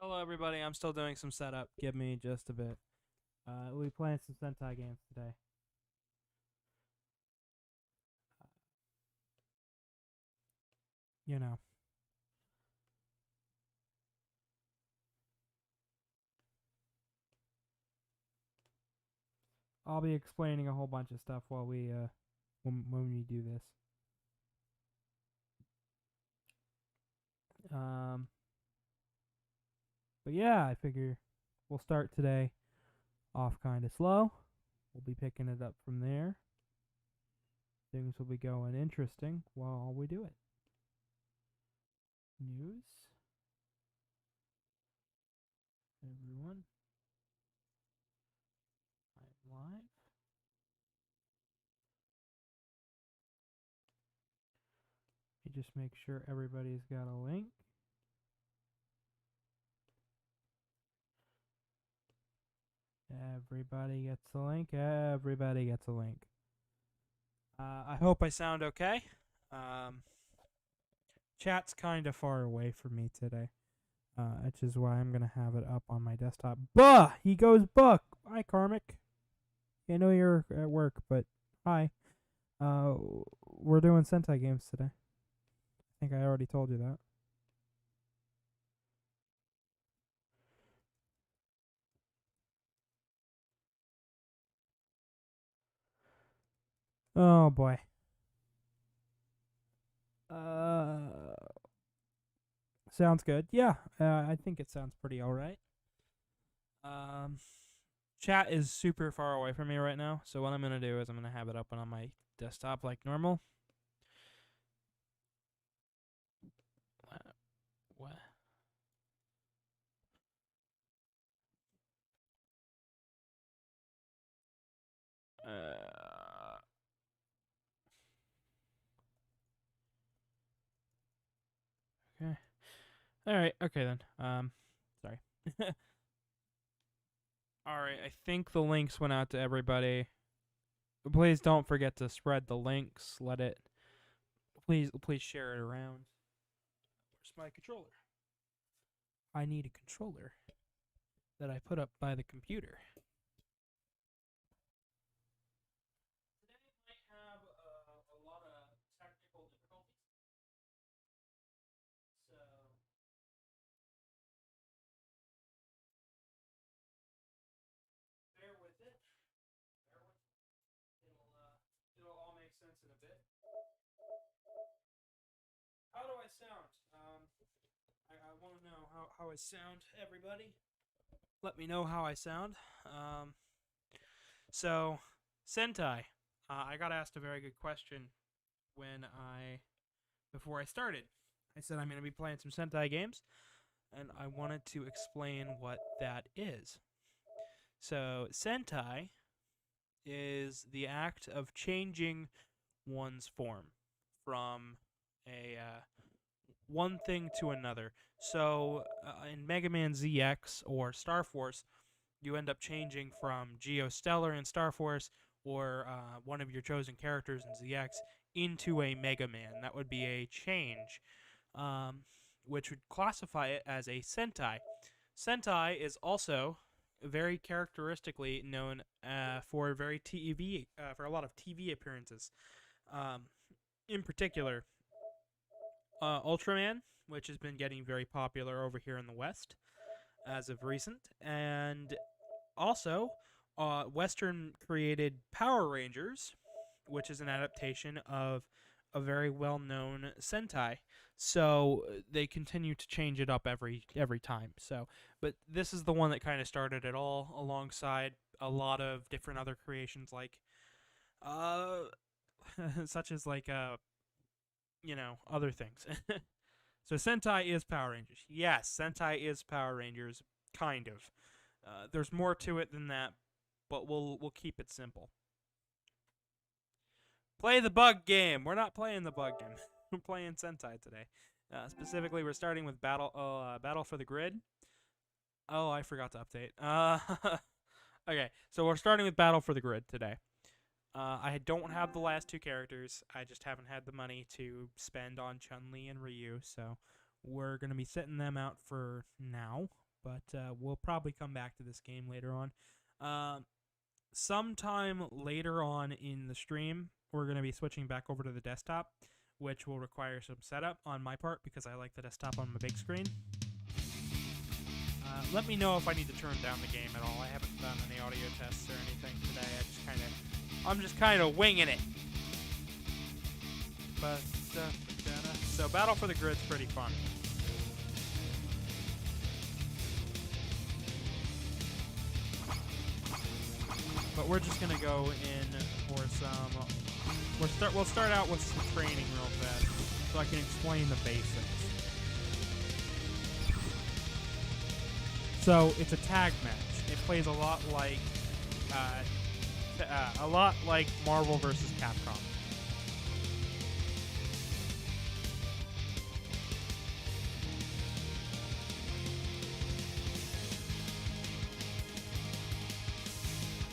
Hello, everybody. I'm still doing some setup. Give me just a bit. We'll be playing some Sentai games today. You know, I'll be explaining a whole bunch of stuff while when we do this. Um, but yeah, I figure we'll start today off kind of slow. We'll be picking it up from there. Things will be going interesting while we do it. News, everyone. I'm live. You just make sure everybody's got a link. Everybody gets a link. Everybody gets a link. I hope I sound okay. Um, Chat's kind of far away from me today, which is why I'm gonna have it up on my desktop. Bah! He goes buck. Hi, Karmic. I know you're at work, but hi. We're doing Sentai games today. I think I already told you that. Oh boy. Uh, Sounds good. Yeah, I think it sounds pretty alright. Um, Chat is super far away from me right now, so what I'm gonna do is I'm gonna have it up on my desktop like normal. What? Uh, okay. All right. Okay then. Sorry. All right. I think the links went out to everybody. Please don't forget to spread the links. Let it. Please share it around. Where's my controller? I need a controller that I put up by the computer. Today might have a lot of technical difficulties, so bear with it. Bear with it. It'll all make sense in a bit. How do I sound? I want to know how I sound, everybody. Let me know how I sound. So, Sentai. I got asked a very good question before I started. I said I'm going to be playing some Sentai games, and I wanted to explain what that is. So, Sentai is the act of changing one's form from a one thing to another. So in Mega Man ZX or Star Force, you end up changing from Geostellar in Star Force or one of your chosen characters in ZX into a Mega Man. That would be a change, um, which would classify it as a Sentai. Sentai is also very characteristically known for a lot of TV appearances. Um, in particular, Ultraman, which has been getting very popular over here in the West as of recent, and also Western created Power Rangers, which is an adaptation of a very well-known Sentai. So they continue to change it up every time. So, but this is the one that kind of started it all, alongside a lot of different other creations, like uh, such as other things. So Sentai is Power Rangers. Yes, Sentai is Power Rangers, kind of. There's more to it than that, but we'll keep it simple. Play the bug game. We're not playing the bug game. We're playing Sentai today. Specifically, we're starting with Battle for the Grid. Oh, I forgot to update. Okay, so we're starting with Battle for the Grid today. I don't have the last two characters. I just haven't had the money to spend on Chun-Li and Ryu, so we're going to be setting them out for now. but we'll probably come back to this game later on. Sometime later on in the stream, we're going to be switching back over to the desktop, which will require some setup on my part because I like the desktop on my big screen. Let me know if I need to turn down the game at all. I haven't done any audio tests or anything today. I'm just kind of winging it. But so Battle for the Grid's pretty fun. But we're just gonna go in for some. We'll start out with some training real fast, so I can explain the basics. So it's a tag match. It plays a lot like Marvel vs. Capcom.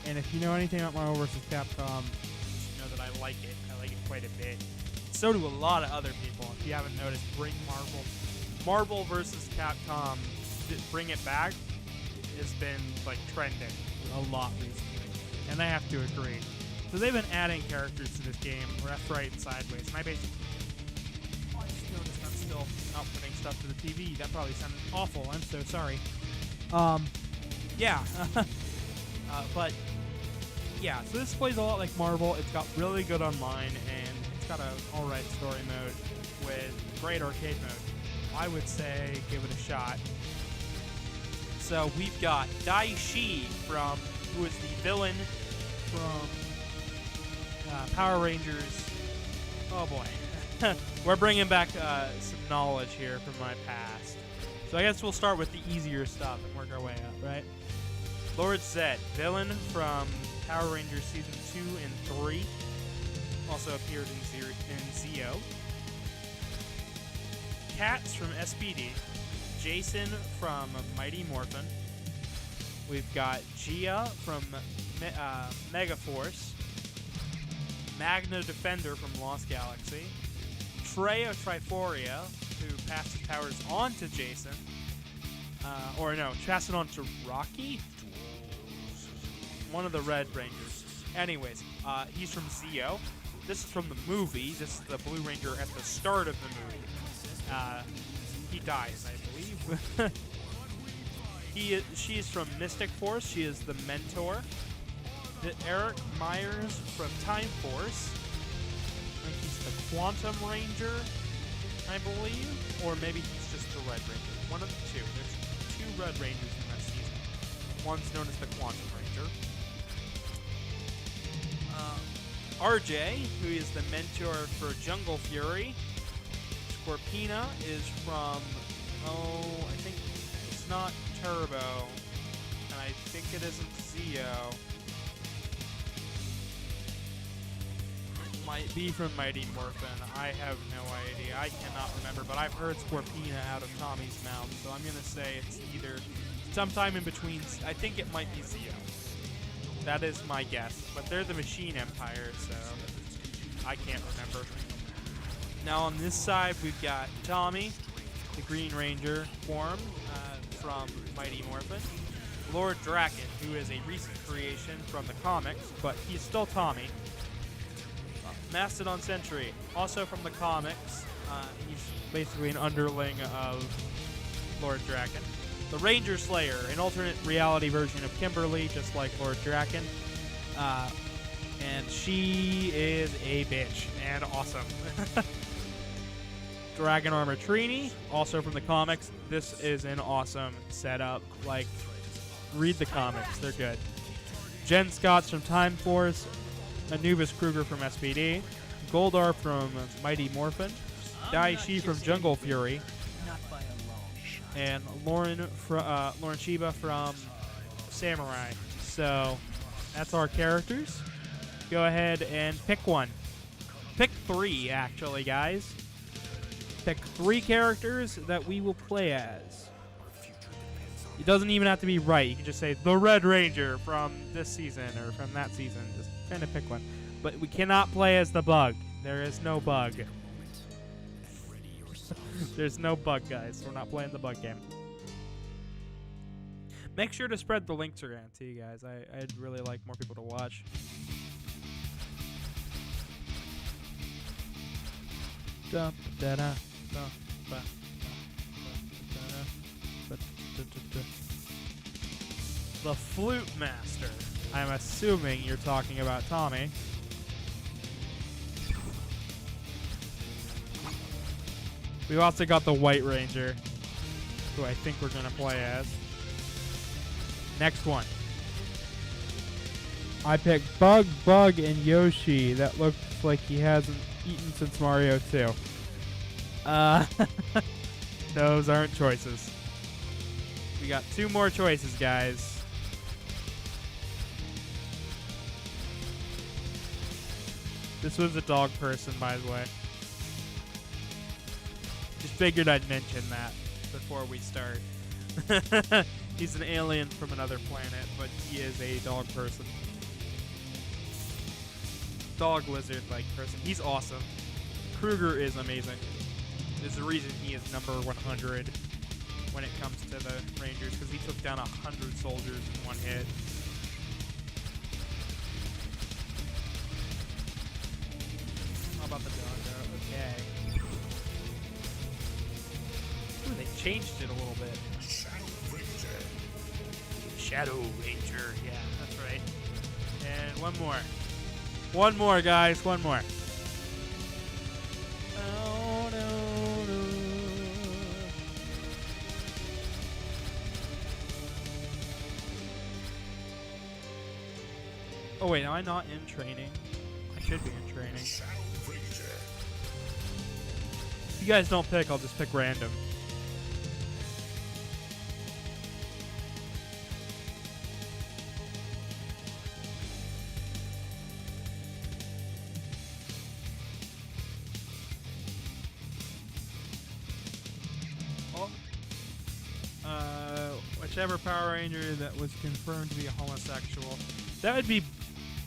And if you know anything about Marvel vs. Capcom, you know that I like it. I like it quite a bit. So do a lot of other people. If you haven't noticed, bring Marvel vs. Capcom, bring it back, has been like trending a lot recently, and I have to agree. So they've been adding characters to this game, left, right, and sideways. And I just noticed I'm still outputting stuff to the TV. That probably sounded awful. I'm so sorry. Yeah. But yeah, so this plays a lot like Marvel. It's got really good online, and it's got an alright story mode with great arcade mode. I would say give it a shot. So we've got Dai-Shi who is the villain from Power Rangers. Oh boy. We're bringing back some knowledge here from my past. So I guess we'll start with the easier stuff and work our way up, right? Lord Zed, villain from Power Rangers Season 2 and 3. Also appeared in Zeo. Cats from SPD. Jason from Mighty Morphin. We've got Gia from Megaforce. Magna Defender from Lost Galaxy. Trey of Triforia, who passes powers on to Jason. Pass it on to Rocky? One of the Red Rangers. Anyways, he's from Zeo. This is from the movie. This is the Blue Ranger at the start of the movie. He dies, I believe. She is from Mystic Force. She is the mentor. Eric Myers from Time Force. I think he's the Quantum Ranger, I believe. Or maybe he's just the Red Ranger. One of the two. There's two Red Rangers in that season. One's known as the Quantum Ranger. RJ, who is the mentor for Jungle Fury. Scorpina is from, I think it's not Turbo, and I think it isn't Zeo. It might be from Mighty Morphin. I have no idea. I cannot remember, but I've heard Scorpina out of Tommy's mouth, so I'm going to say it's either sometime in between. I think it might be Zeo. That is my guess, but they're the Machine Empire, so I can't remember. Now on this side, we've got Tommy, the Green Ranger form from Mighty Morphin. Lord Draken, who is a recent creation from the comics, but he's still Tommy. Mastodon Sentry, also from the comics. He's basically an underling of Lord Draken. The Ranger Slayer, an alternate reality version of Kimberly, just like Lord Draken. And she is a bitch and awesome. Dragon Armor Trini, also from the comics. This is an awesome setup. Like, read the comics. They're good. Jen Scott's from Time Force. Anubis Kruger from SPD. Goldar from Mighty Morphin. Dai-Shi from Jungle Fury. And Lauren Shiba from Samurai. So, that's our characters. Go ahead and pick one. Pick 3, actually, guys. Pick 3 characters that we will play as. It doesn't even have to be right. You can just say, the Red Ranger from this season or from that season. Just kind of pick one. But we cannot play as the Bug. There is no Bug. There's no Bug, guys. We're not playing the Bug game. Make sure to spread the links around to you guys. I'd really like more people to watch. The Flute Master. I'm assuming you're talking about Tommy. We've also got the White Ranger, who I think we're going to play as. Next one. I picked Bug, and Yoshi. That looks like he hasn't eaten since Mario 2. Those aren't choices. We got 2 more choices, guys. This was a dog person, by the way. Just figured I'd mention that before we start. He's an alien from another planet, but he is a dog person. Dog lizard-like person. He's awesome. Kruger is amazing. There's a reason he is number 100 when it comes to the Rangers, because he took down 100 soldiers in one hit. How about the dog? Okay. Ooh, they changed it a little bit. Shadow Ranger. Yeah, that's right. And one more. One more, guys. One more. Oh, no, no. Oh, wait. Am I not in training? I should be in training. If you guys don't pick, I'll just pick random. Whichever Power Ranger that was confirmed to be a homosexual. That would be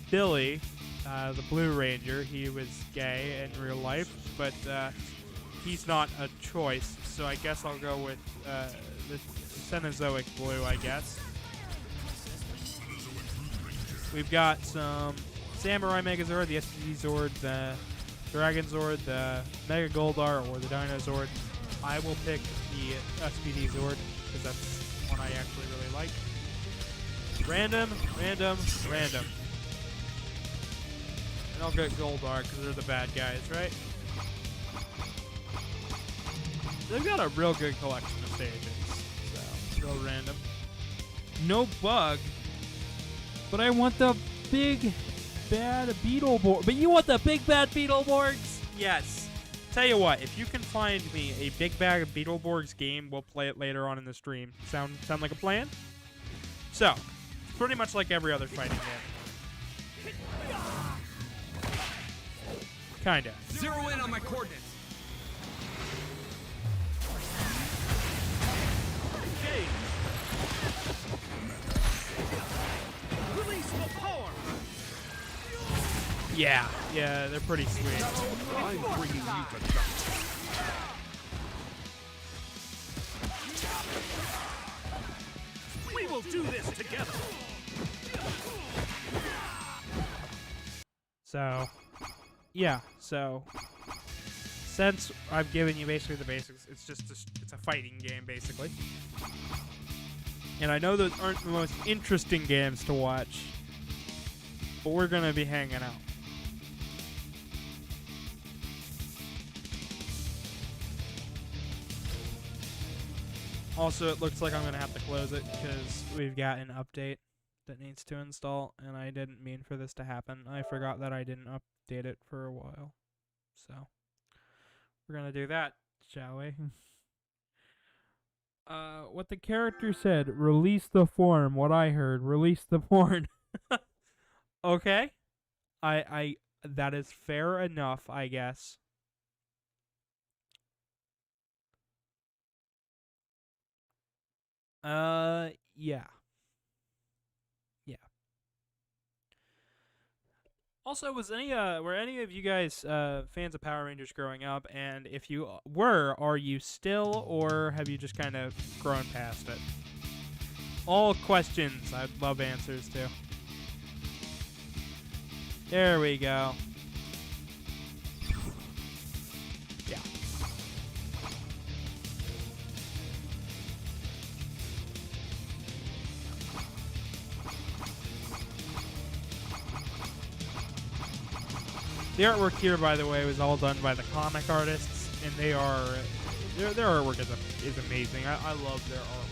Billy, the Blue Ranger. He was gay in real life, but he's not a choice, so I guess I'll go with the Cenozoic Blue, I guess. We've got some Samurai Megazord, the SPD Zord, the Dragon Zord, the Mega Goldar, or the Dino Zord. I will pick the SPD Zord, because that's one I actually really like. Random, random, random. And I'll get Goldar, because they're the bad guys, right? They've got a real good collection of stages. So, go random. No Bug. But I want the big bad Beetleborg. But you want the big bad Beetleborgs? Yes. Tell you what, if you can find me a big bag of Beetleborgs game, we'll play it later on in the stream. Sound like a plan? So, pretty much like every other fighting game. Kinda. Zero in on my coordinates. Okay. Release the power. Yeah, they're pretty sweet. I'm bringing you to justice. We will do this together. So, yeah. So, since I've given you basically the basics, it's a fighting game basically. And I know those aren't the most interesting games to watch, but we're gonna be hanging out. Also, it looks like I'm going to have to close it because we've got an update that needs to install, and I didn't mean for this to happen. I forgot that I didn't update it for a while. So, we're going to do that, shall we? What the character said, release the form. What I heard, release the porn. Okay. That is fair enough, I guess. Yeah. Yeah. Also, were any of you guys fans of Power Rangers growing up? And if you were, are you still, or have you just kind of grown past it? All questions I'd love answers to. There we go. Yeah. The artwork here, by the way, was all done by the comic artists, and their artwork is amazing. I love their artwork.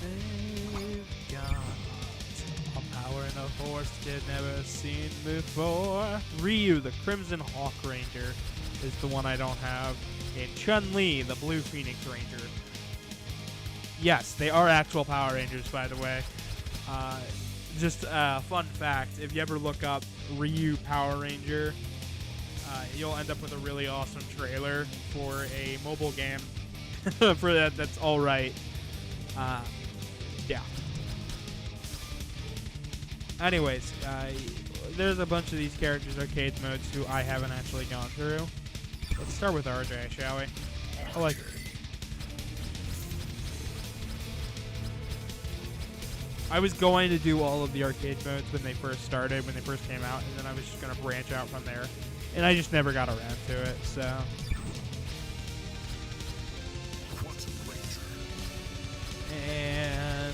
They've got a power and a force they've never seen before. Ryu, the Crimson Hawk Ranger, is the one I don't have. And Chun-Li, the Blue Phoenix Ranger. Yes, they are actual Power Rangers, by the way. Just a fun fact, if you ever look up Ryu Power Ranger, you'll end up with a really awesome trailer for a mobile game for that's all right. Yeah. Anyways, there's a bunch of these characters' arcade modes who I haven't actually gone through. Let's start with RJ, shall we? I like it. I was going to do all of the arcade modes when they first started, when they first came out, and then I was just going to branch out from there. And I just never got around to it, so... And...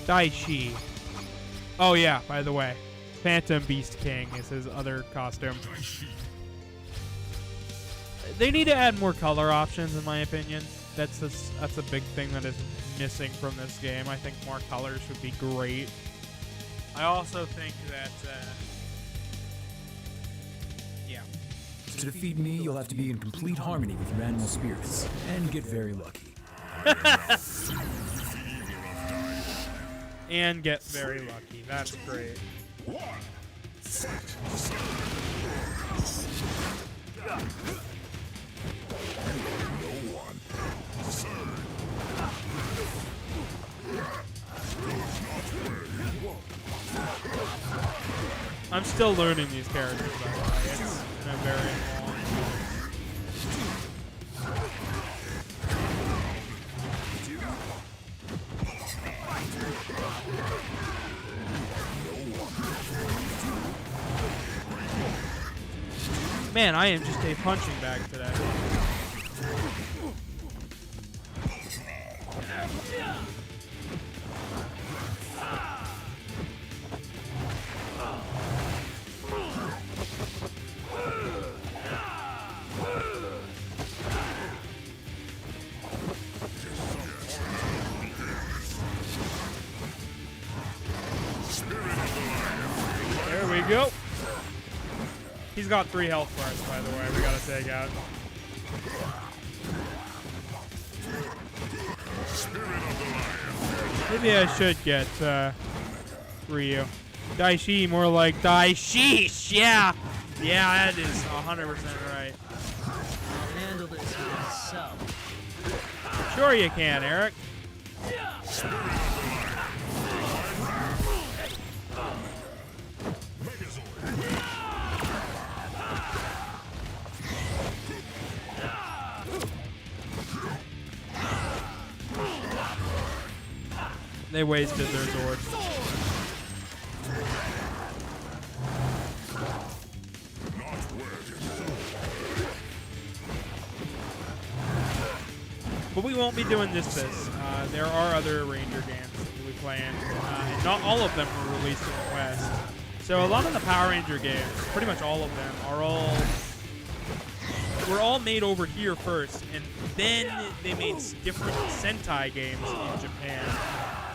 Daichi. Oh yeah, by the way. Phantom Beast King is his other costume. They need to add more color options, in my opinion. That's a big thing that is missing from this game. I think more colors would be great. I also think that, yeah. To defeat me, you'll have to be in complete harmony with your animal spirits, and get very lucky. And get very lucky. That's great. I'm still learning these characters, by the way. It's been a very long Man, I am just a punching bag today. There we go. He's got 3 health bars, by the way, we gotta take out. Maybe I should get Ryu. Daishi, more like Daishish, yeah! Yeah, that is 100% right. Handle this myself. Sure you can, Eric. They wasted their sword. But we won't be doing just this. There are other Ranger games that we play in. And not all of them were released in the West. So a lot of the Power Ranger games, pretty much all of them, were all made over here first, and then they made different Sentai games in Japan.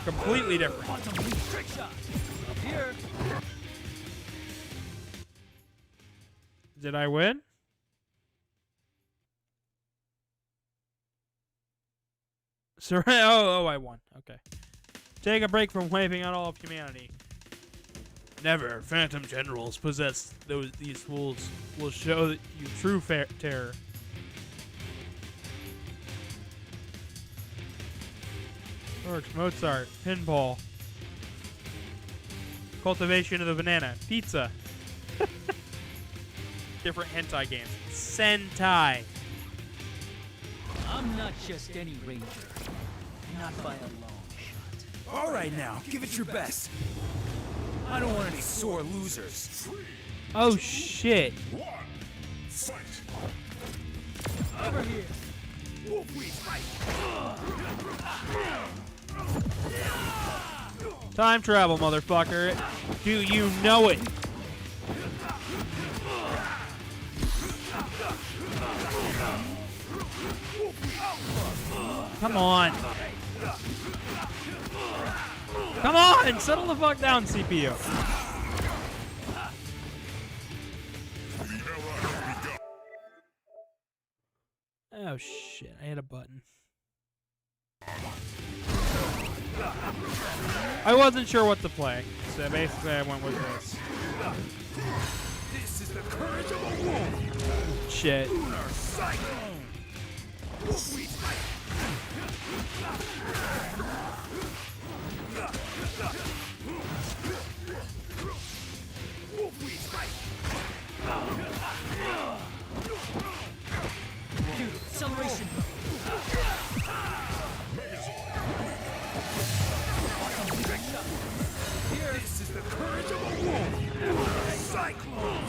Completely different. Up here. Did I win? Oh, I won. Okay. Take a break from wiping out all of humanity. Never. Phantom Generals possess these fools will show you true terror. Torch, Mozart, pinball, cultivation of the banana, pizza. different hentai games. Sentai. I'm not just any ranger. Not by a long shot. All right now, give it your best. I don't want any sore losers. Oh shit. Over here. Time travel, motherfucker. Do you know it? Come on. Come on! Settle the fuck down, CPU. Oh shit, I hit a button. I wasn't sure what to play, so basically I went with this. This is the courage of a wolf. Shit. Lunar cyclone. Wolfweed fight. Wolfweed fight. Dude, acceleration. This is the courage of a wolf. Cyclone.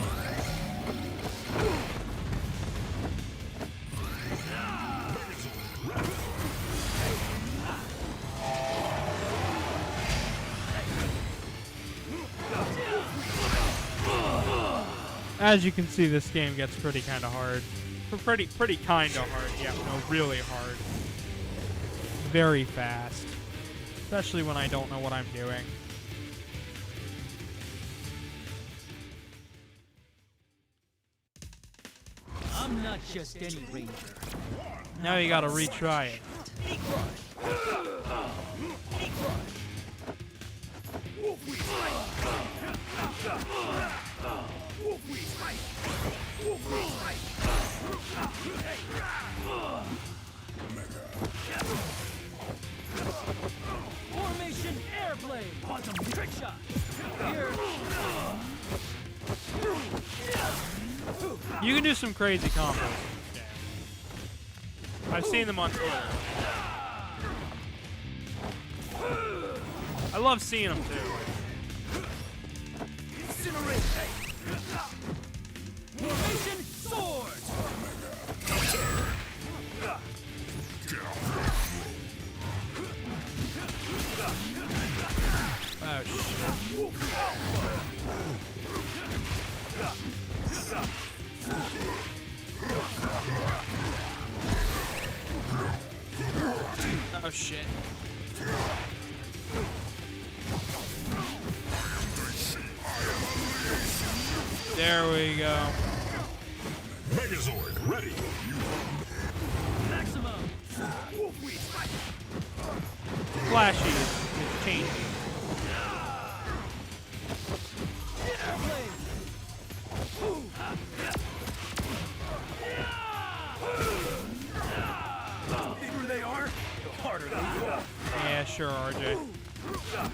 As you can see, this game gets pretty kind of hard. Pretty kind of hard. Yeah, no, really hard. Very fast. Especially when I don't know what I'm doing. I'm not just any ranger. Now you gotta retry it. Wolfweed fight. Wolfweed fight. Wolfweed fight. Formation airplane. Quantum trick shot. Here. You can do some crazy combos in this game. I've seen them on Twitter. I love seeing them too. Incinerate. Formation sword. Oh shit. Oh shit. There we go. Megazord ready. Maximum. Wolfweed fight. Flashy. It's changing. Airplane. The bigger they are, the harder they fall. Yeah, sure, RJ.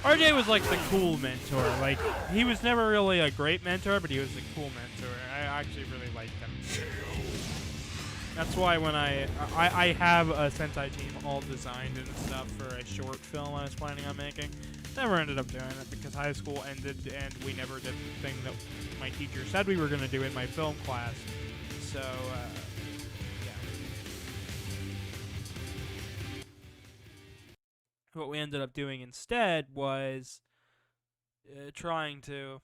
RJ was like the cool mentor. Like, he was never really a great mentor, but he was a cool mentor. I actually really liked him. That's why when I have a Sentai team all designed and stuff for a short film I was planning on making. Never ended up doing it because high school ended and we never did the thing that my teacher said we were going to do in my film class. So, yeah. What we ended up doing instead was trying to...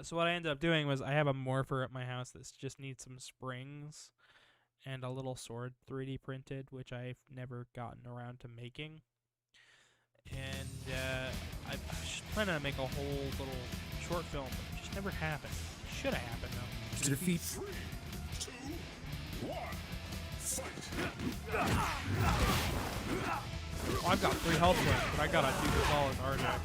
so what I ended up doing was I have a morpher at my house that just needs some springs and a little sword 3D printed, which I've never gotten around to making. And I was planning to make a whole little short film, but it just never happened. It should have happened, though. To defeat 3, 2, 1, fight. Well, I've got 3 health points, but I gotta do this all as RJ.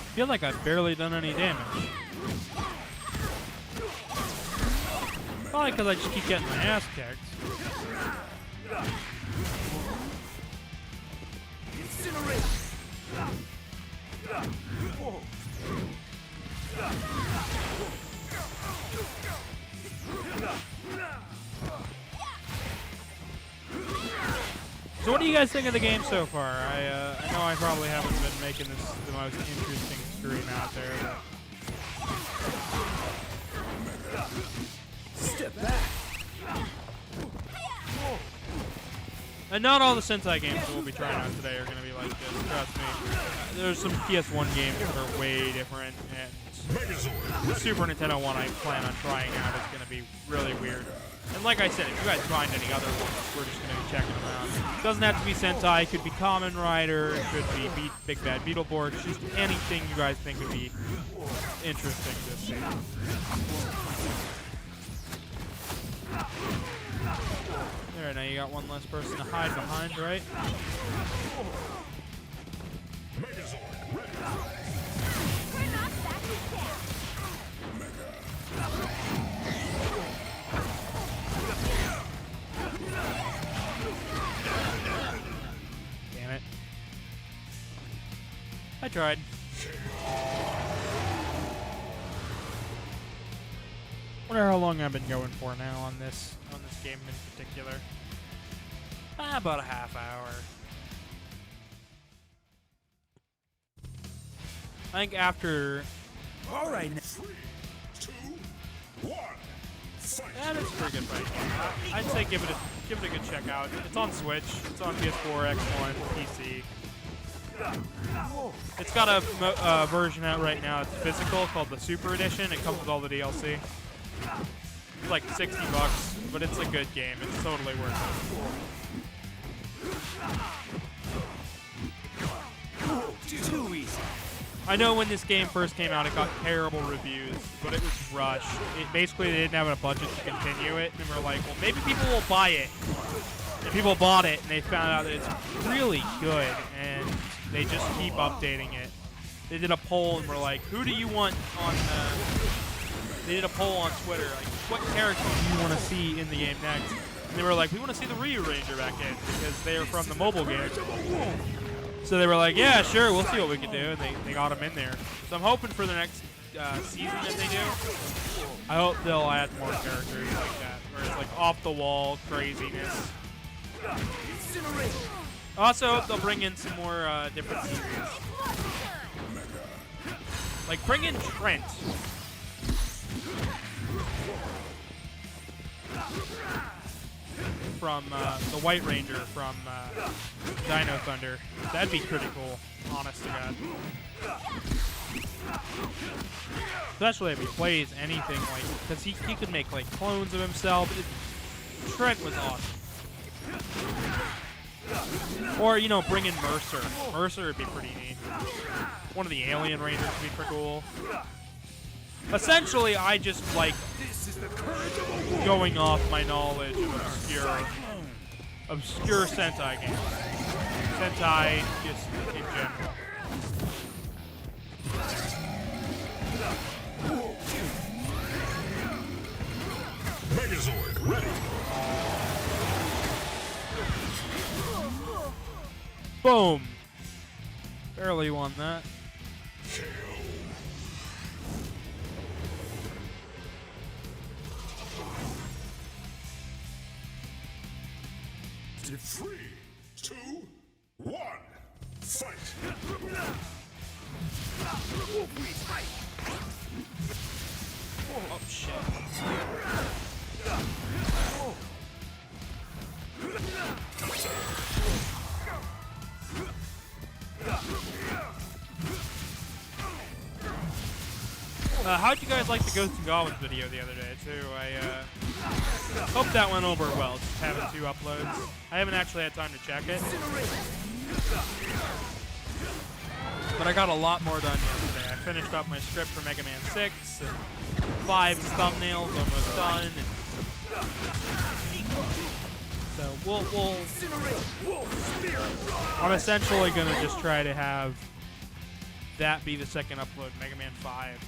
I feel like I've barely done any damage. Probably because I just keep getting my ass kicked. So what do you guys think of the game so far? I know I probably haven't been making this the most interesting stream out there, but Step back. and not all the Sentai games that we'll be trying out today are going to be like this. Trust me. There's some PS1 games that are way different, and the Super Nintendo one I plan on trying out is going to be really weird. And like I said, if you guys find any other ones, we're just going to be checking them out. It doesn't have to be Sentai. It could be Kamen Rider. It could be Big Bad Beetleborgs. Just anything you guys think would be interesting to see. There, now you got one less person to hide behind, right? Damn it. I tried. Wonder how long I've been going for now on this game in particular. About a half hour. I think after. All right. 3, 2, 1, fight. Yeah, that's a pretty good fight. I'd say give it a good check out. It's on Switch. It's on PS4, X1, PC. It's got a version out right now. It's physical called the Super Edition. It comes with all the DLC. It's like $60, but it's a good game. It's totally worth Too easy. it. I know when this game first came out, it got terrible reviews, but it was rushed. Basically, they didn't have a budget to continue it, and we're like, well, maybe people will buy it. And people bought it, and they found out that it's really good, and they just keep updating it. They did a poll, and we're like, who do you want on... They did a poll on Twitter, like, what character do you want to see in the game next? And they were like, we want to see the Ranger back in, because they are from the mobile game. So they were like, yeah, sure, we'll see what we can do, and they got him in there. So I'm hoping for the next season that they do, I hope they'll add more characters like that, where it's like off-the-wall craziness. I also hope they'll bring in some more different seasons. Like, bring in Trent. From the White Ranger from Dino Thunder. That'd be pretty cool, honest to God. Especially if he plays anything like, because he could make like clones of himself. Trent was awesome. Or, you know, bring in Mercer. Mercer would be pretty neat. One of the Alien Rangers would be pretty cool. Essentially, I just like going off my knowledge of obscure Sentai games. Sentai, just in general. Megazord ready. Boom! Barely won that. Three, 2, 1, fight! Oh shit. How'd you guys like the Ghosts and Goblins video the other day, too? I hope that went over well, just having 2 uploads. I haven't actually had time to check it. But I got a lot more done yesterday, I finished up my script for Mega Man 6, and 5's thumbnail's almost done. And so I'm essentially gonna just try to have that be the second upload, Mega Man 5,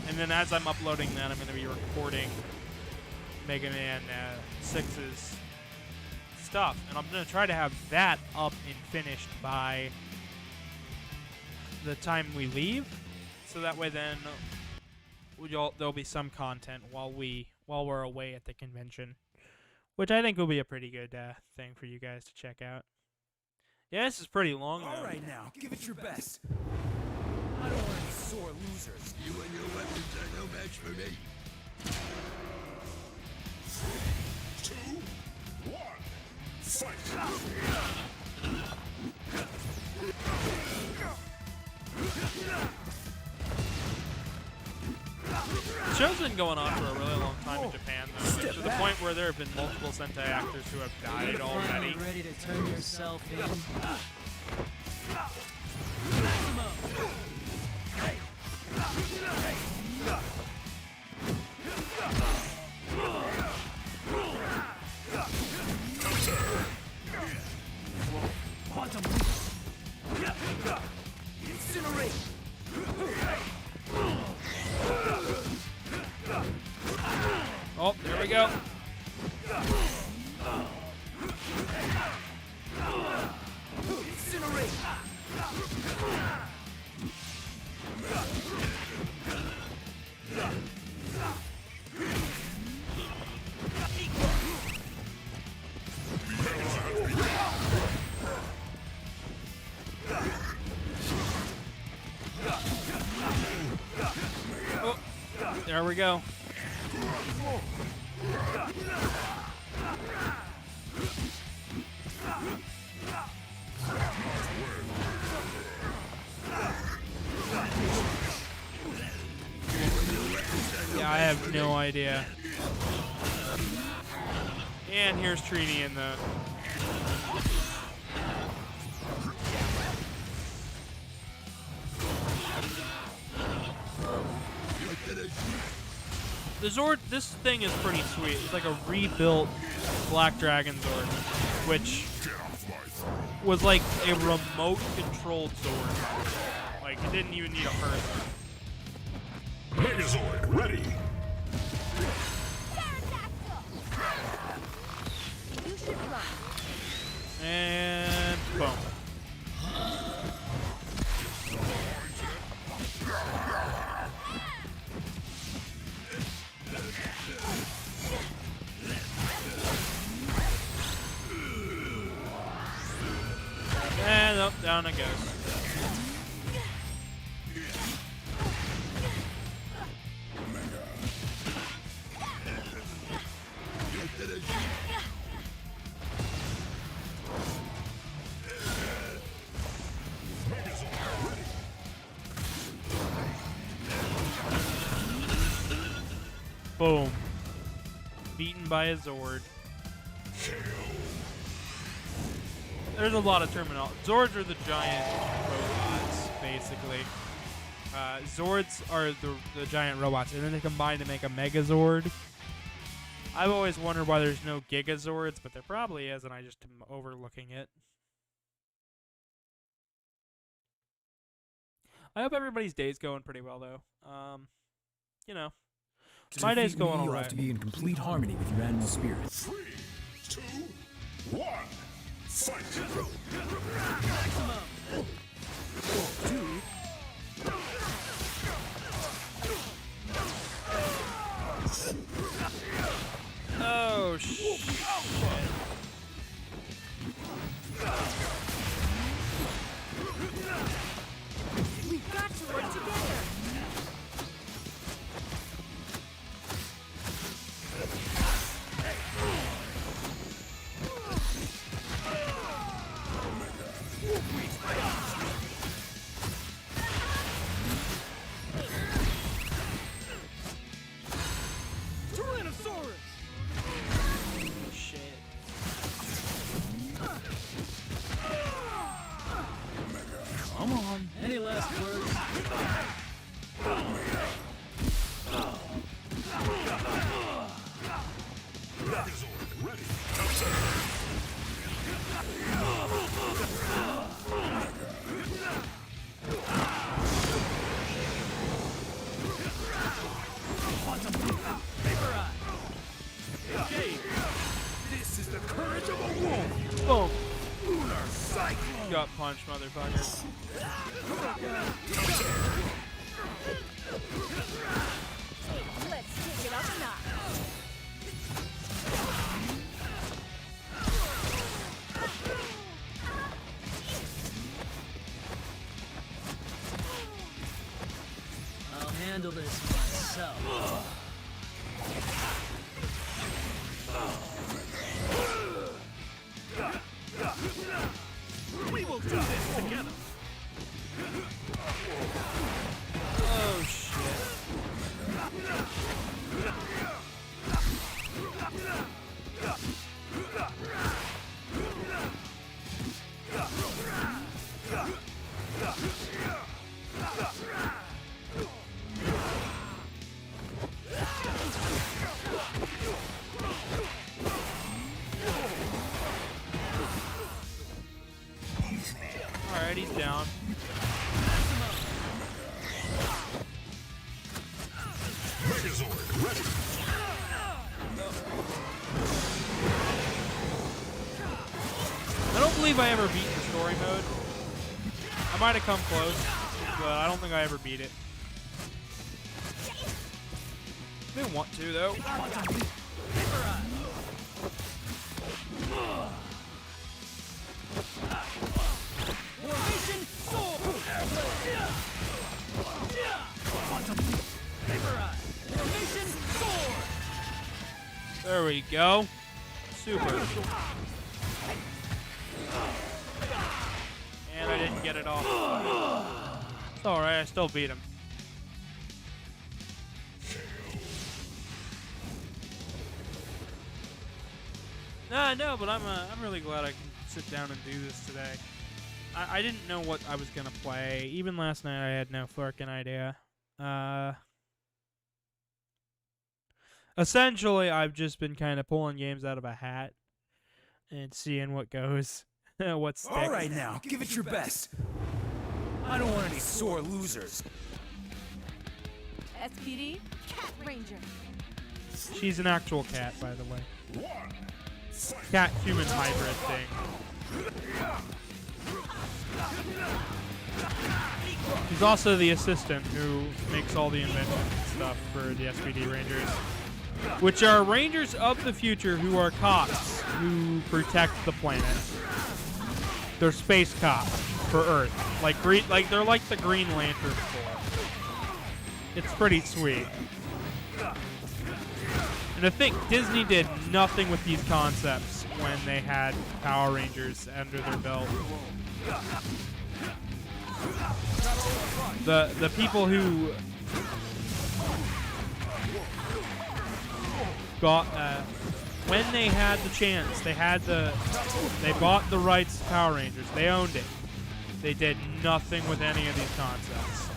and then as I'm uploading that, I'm gonna be recording Mega Man 6's stuff, and I'm gonna try to have that up and finished by the time we leave, so that way then there'll be some content while we're away at the convention, which I think will be a pretty good thing for you guys to check out. Yeah, this is pretty long though. All right, now, give it your best. I don't want any sore losers. You and your weapons are no match for me. 3, 2, 1, fight! The show's been going on for a really long time in Japan, though, to the point where there have been multiple Sentai actors who have died already. Finally ready to turn yourself in. Quantum incinerate. Oh, there we go. Oh, there we go. Yeah, I have no idea. And here's Trini in the... The Zord, this thing is pretty sweet. It's like a rebuilt Black Dragon Zord, which was like a remote-controlled Zord. Like, it didn't even need a person. Megazord ready! You should run. And boom. And up, down it goes. Boom. Beaten by a Zord. There's a lot of terminology. Zords are the giant robots, basically. Zords are the giant robots, and then they combine to make a Megazord. I've always wondered why there's no Gigazords, but there probably is, and I just am overlooking it. I hope everybody's day's going pretty well, though. You know, my day's defeat me, going you'll alright. have to be in complete harmony with your animal spirits. 3, 2, 1, fight! Oh, shit. We've got to work together. Shit. Come on. Any last words? This is the courage of a wolf. Boom. Lunar cyclone. Gut punch, motherfucker. Let's take it up a notch. I'll handle this myself. We will do this together. Oh shit. Alright, he's down. Megazord ready. I don't believe I ever beat the story mode. I might have come close, but I don't think I ever beat it. I didn't want to, though. Formation sword! Formation sword! There we go. Super. And I didn't get it off. It's alright, I still beat him. No, but I'm really glad I can sit down and do this today. I didn't know what I was gonna play. Even last night, I had no fucking idea. Essentially, I've just been kind of pulling games out of a hat and seeing what goes, what sticks. All right now, give it your best. I don't want any sore losers. SPD, Cat Ranger. She's an actual cat, by the way. Cat-human hybrid thing. She's also the assistant who makes all the inventions and stuff for the SPD Rangers, which are Rangers of the future who are cops who protect the planet. They're space cops for Earth, like they're like the Green Lantern Corps. It's pretty sweet. And I think Disney did nothing with these concepts when they had Power Rangers under their belt. The people who got when they had the chance, they bought the rights to Power Rangers. They owned it. They did nothing with any of these concepts.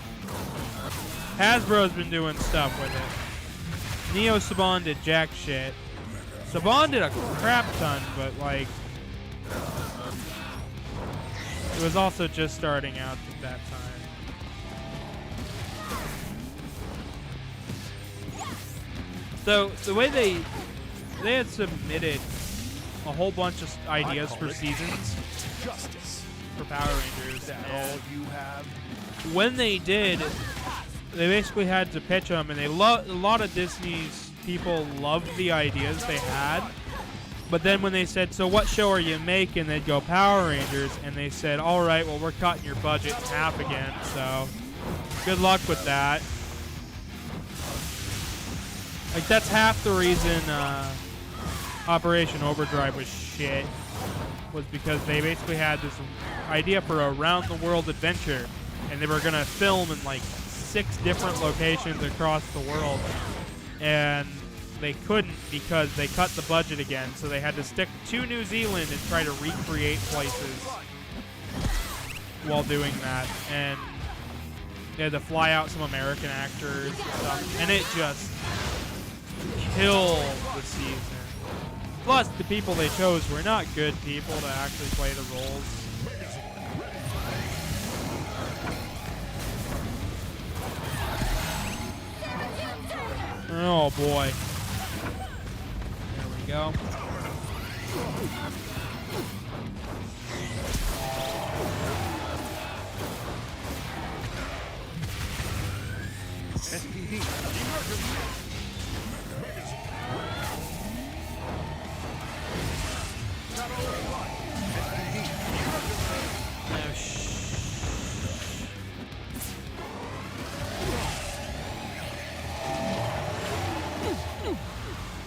Hasbro's been doing stuff with it. Neo Saban did jack shit. Saban did a crap ton, but like it was also just starting out at that time. So the way they had submitted a whole bunch of ideas for seasons for Power Rangers, and You have when they did, they basically had to pitch them, and a lot of Disney's people loved the ideas they had. But then when they said, so what show are you making? They'd go Power Rangers, and they said, all right, well, we're cutting your budget in half again, so good luck with that. Like, that's half the reason Operation Overdrive was shit, was because they basically had this idea for a round-the-world adventure, and they were going to film in, like, 6 different locations across the world, and they couldn't because they cut the budget again, so they had to stick to New Zealand and try to recreate places while doing that, and They had to fly out some American actors and stuff, and it just killed the season. Plus, the people they chose were not good people to actually play the roles. Oh boy. There we go. Oh,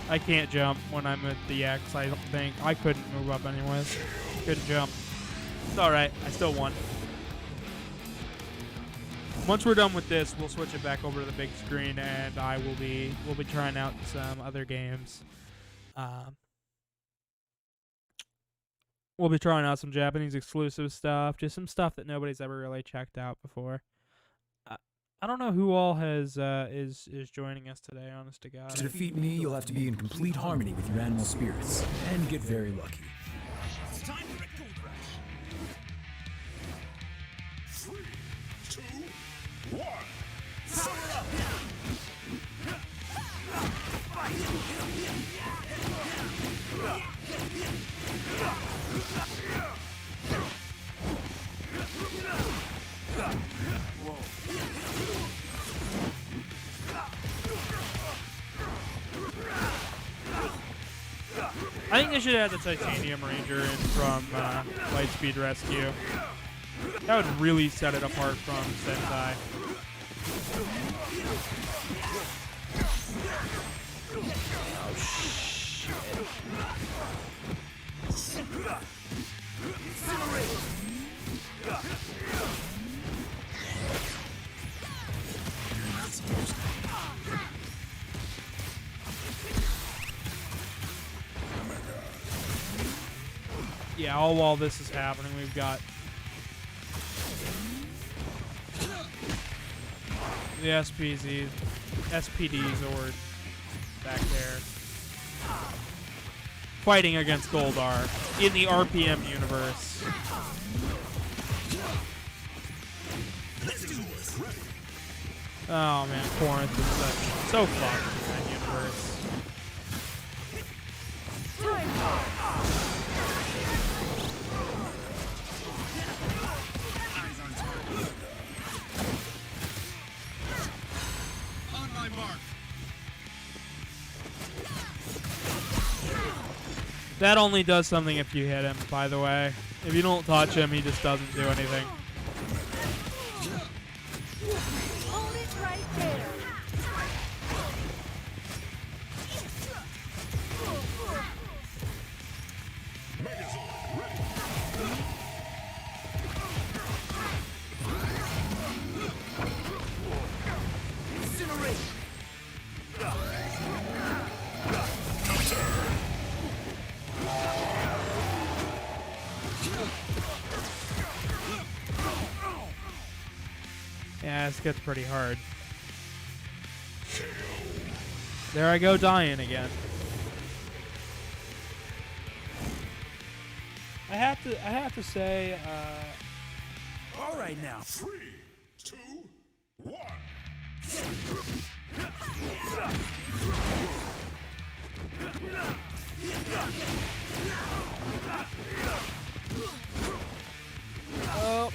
I can't jump when I'm at the X, I don't think. I couldn't move up anyways. Couldn't jump. It's alright, I still won. Once we're done with this, we'll switch it back over to the big screen, and we'll be trying out some other games. We'll be trying out some Japanese exclusive stuff, just some stuff that nobody's ever really checked out before. I don't know who all has is joining us today, honest to God. To defeat me, you'll have to be in complete harmony with your animal spirits and get very lucky. It's time for a gold rush. 3, 2, 1. Power up! I think they should add the Titanium Ranger in from Lightspeed Rescue. That would really set it apart from Sentai. Oh, shit. Yeah, all while this is happening, we've got the SPD Zord back there fighting against Goldar in the RPM universe. Oh man, Corinth is so fucked in that universe. On my mark. That only does something if you hit him, by the way. If you don't touch him, he just doesn't do anything. Hold it right there. Yeah, this gets pretty hard. There I go dying again. I have to say, All right now. 3, 2, 1. oh.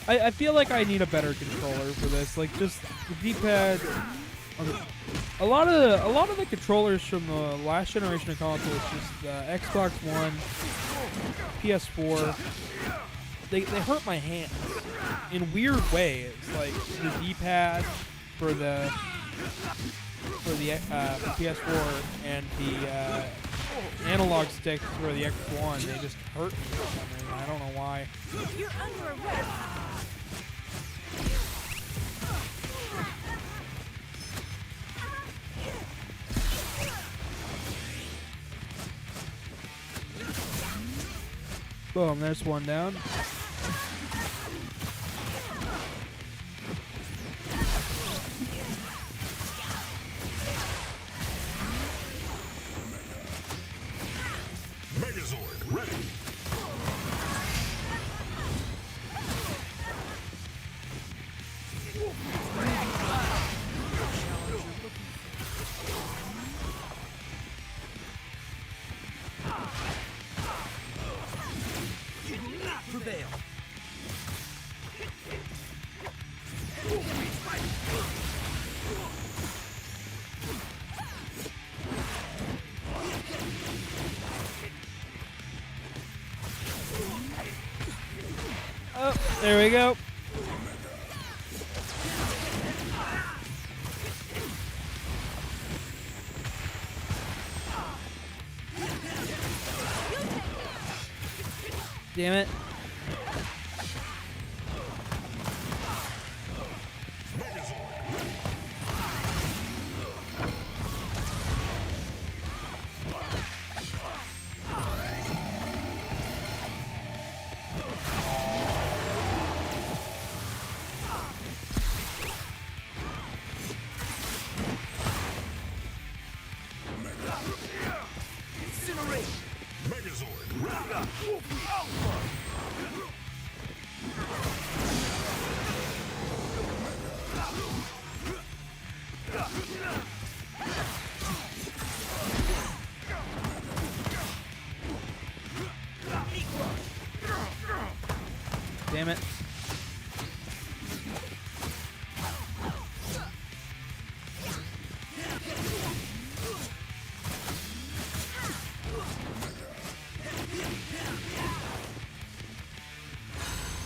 I feel like I need a better controller for this. Like just the D-pad. A lot of the controllers from the last generation of consoles, just Xbox One, PS4, they hurt my hands in weird ways. Like the D-pad for the PS4 and the analog sticks for the X1, they just hurt me for some reason. I don't know why. You're under arrest. Boom, there's one down. Megazord ready. Prevail. Oh, there we go. Damn it. Megazord ready. Damn it.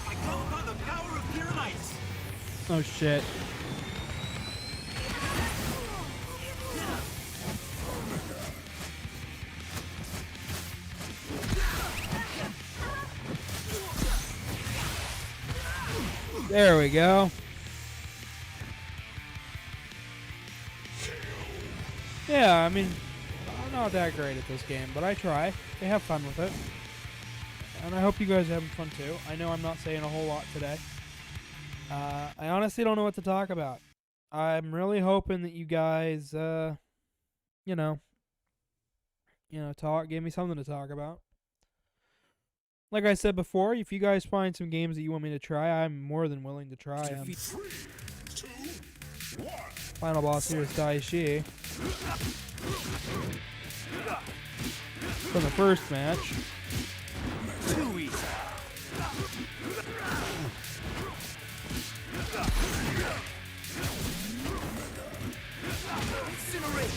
I come upon the power of pyramids. Oh shit. There we go. Yeah, I mean, I'm not that great at this game, but I try. I have fun with it. And I hope you guys are having fun too. I know I'm not saying a whole lot today. I honestly don't know what to talk about. I'm really hoping that you guys, you know, give me something to talk about. Like I said before, if you guys find some games that you want me to try, I'm more than willing to try them. 3, 2, 1. Final boss here is Daishi. From the first match. Too easy. Incinerate.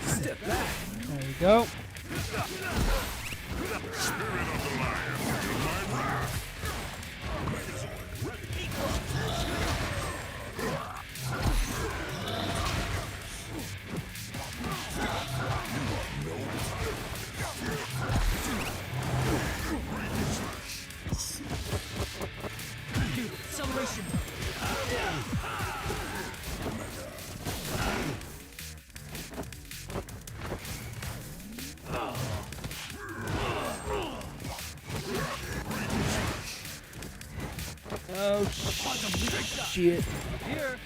Step back. There you go. Acceleration. Oh shit. Here.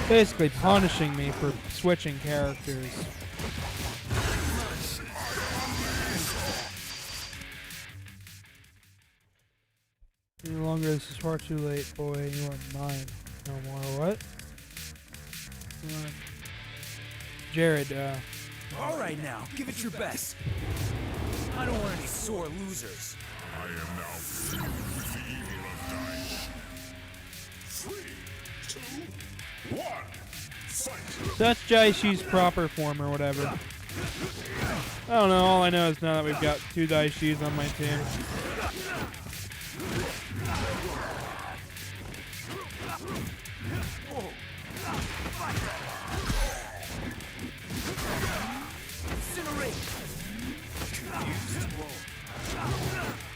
Basically punishing me for switching characters. No longer this is far too late, boy. You are mine. No more what? Jared, All right now, give it your best. I don't want any sore losers. I am now filled with the evil of Daesh. 3, 2, 1. So that's Jaishi's proper form or whatever. I don't know. All I know is now that we've got 2 Daishis on my team.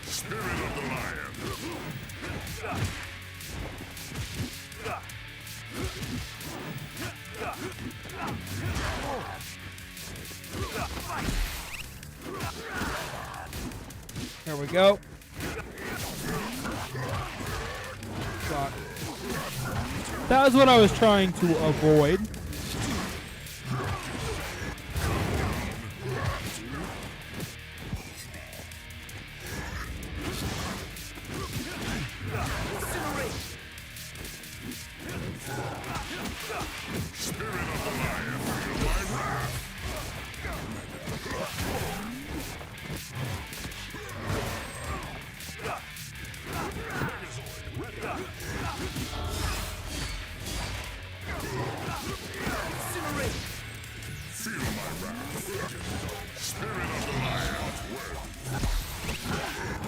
Spirit of the lion. There we go. Fuck. That was what I was trying to avoid.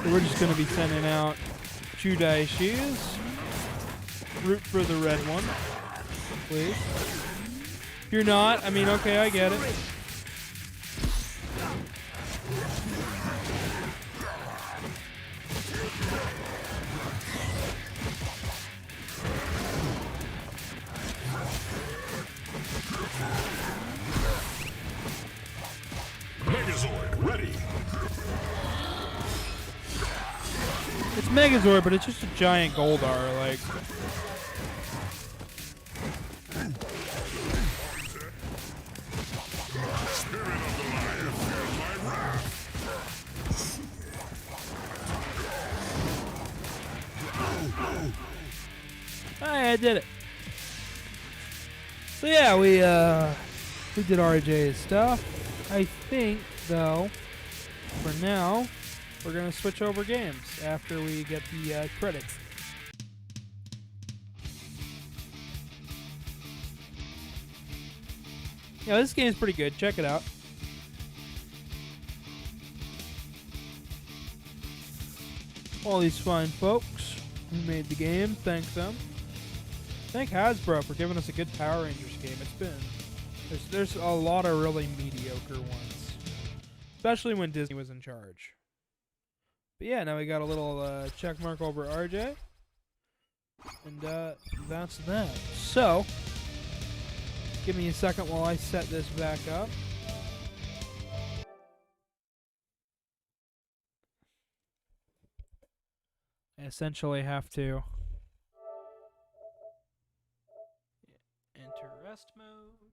So we're just going to be sending out 2 Daishis. Root for the red one, please. If you're not, I mean, okay, I get it. Megazord ready. It's Megazord, but it's just a giant Goldar, like. I did it. So yeah, we did RJ's stuff. I think though, for now, we're gonna switch over games after we get the credits. Yeah, this game's pretty good. Check it out. All these fine folks who made the game, thank them. Thank Hasbro for giving us a good Power Rangers game. It's been there's a lot of really mediocre ones, especially when Disney was in charge. But yeah, now we got a little check mark over RJ, and that's that. So, give me a second while I set this back up. I essentially have to enter rest mode.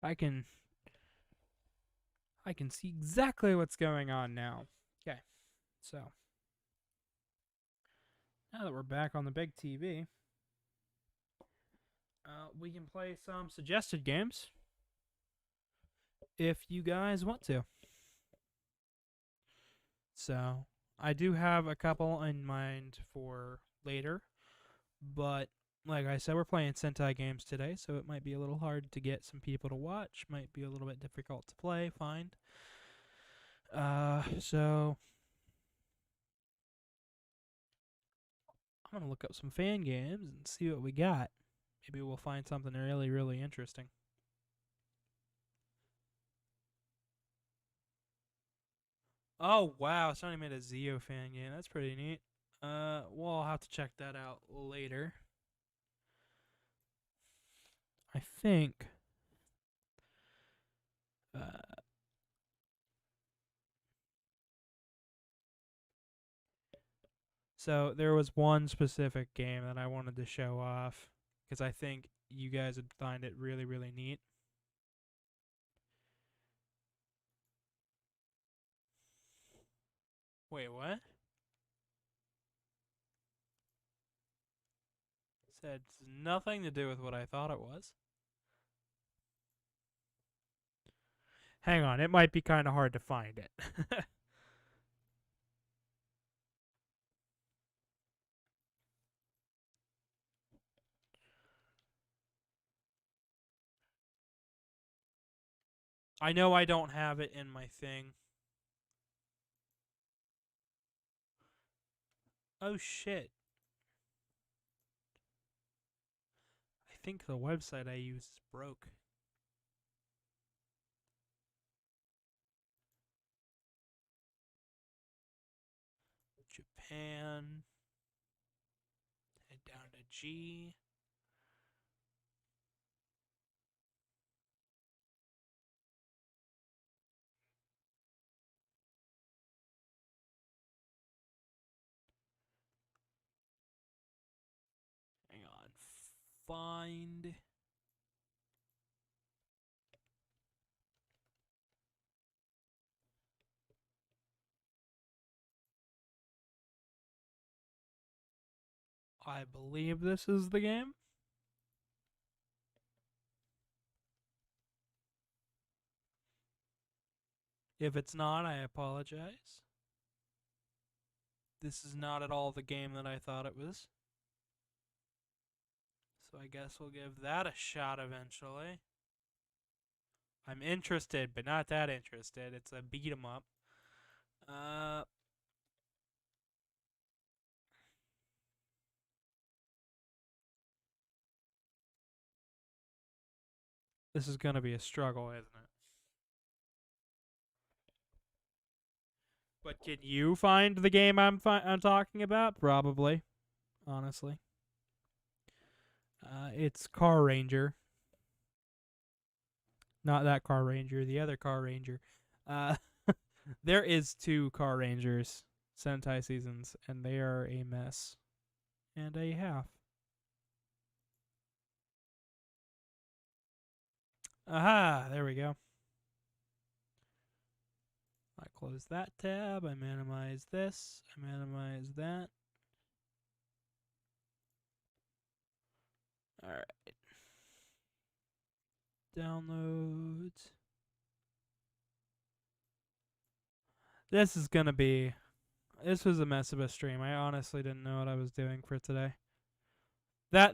I can see exactly what's going on now. Okay, so now that we're back on the big TV, we can play some suggested games if you guys want to. So I do have a couple in mind for later, but like I said, we're playing Sentai games today, so it might be a little hard to get some people to watch. Might be a little bit difficult to find. So I'm gonna look up some fan games and see what we got. Maybe we'll find something really, really interesting. Oh wow, somebody made a Zeo fan game. That's pretty neat. Well, I'll have to check that out later. I think. Uh, so there was one specific game that I wanted to show off because I think you guys would find it really, really neat. Wait, what? Said nothing to do with what I thought it was. Hang on, it might be kind of hard to find it. I know I don't have it in my thing. Oh shit. I think the website I use is broke. Japan. Head down to G. Hang on. Find. I believe this is the game. If it's not, I apologize. This is not at all the game that I thought it was. So I guess we'll give that a shot eventually. I'm interested, but not that interested. It's a beat 'em up. This is gonna be a struggle, isn't it? But can you find the game I'm talking about? Probably, honestly. It's Car Ranger. Not that Car Ranger, the other Car Ranger. Uh, there is 2 Car Rangers Sentai seasons, and they are a mess and a half. Aha! There we go. I close that tab. I minimize this. I minimize that. All right. Downloads. This is gonna be. This was a mess of a stream. I honestly didn't know what I was doing for today.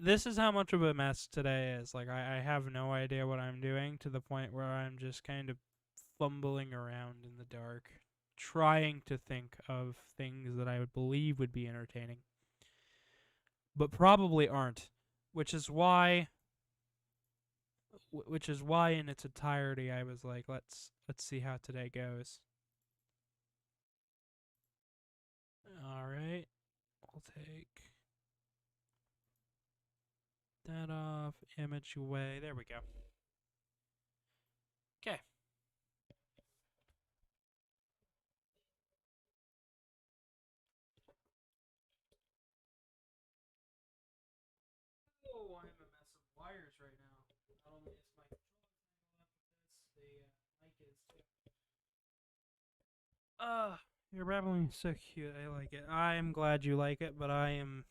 This is how much of a mess today is. Like I have no idea what I'm doing to the point where I'm just kind of fumbling around in the dark, trying to think of things that I would believe would be entertaining, but probably aren't. Which is why in its entirety I was like, let's see how today goes. All right, we'll take that off, image away. There we go. Okay. Oh, I'm a mess of wires right now. Not only is my controller tangled up with this, the mic is too. You're babbling so cute. I like it. I'm glad you like it, but I'm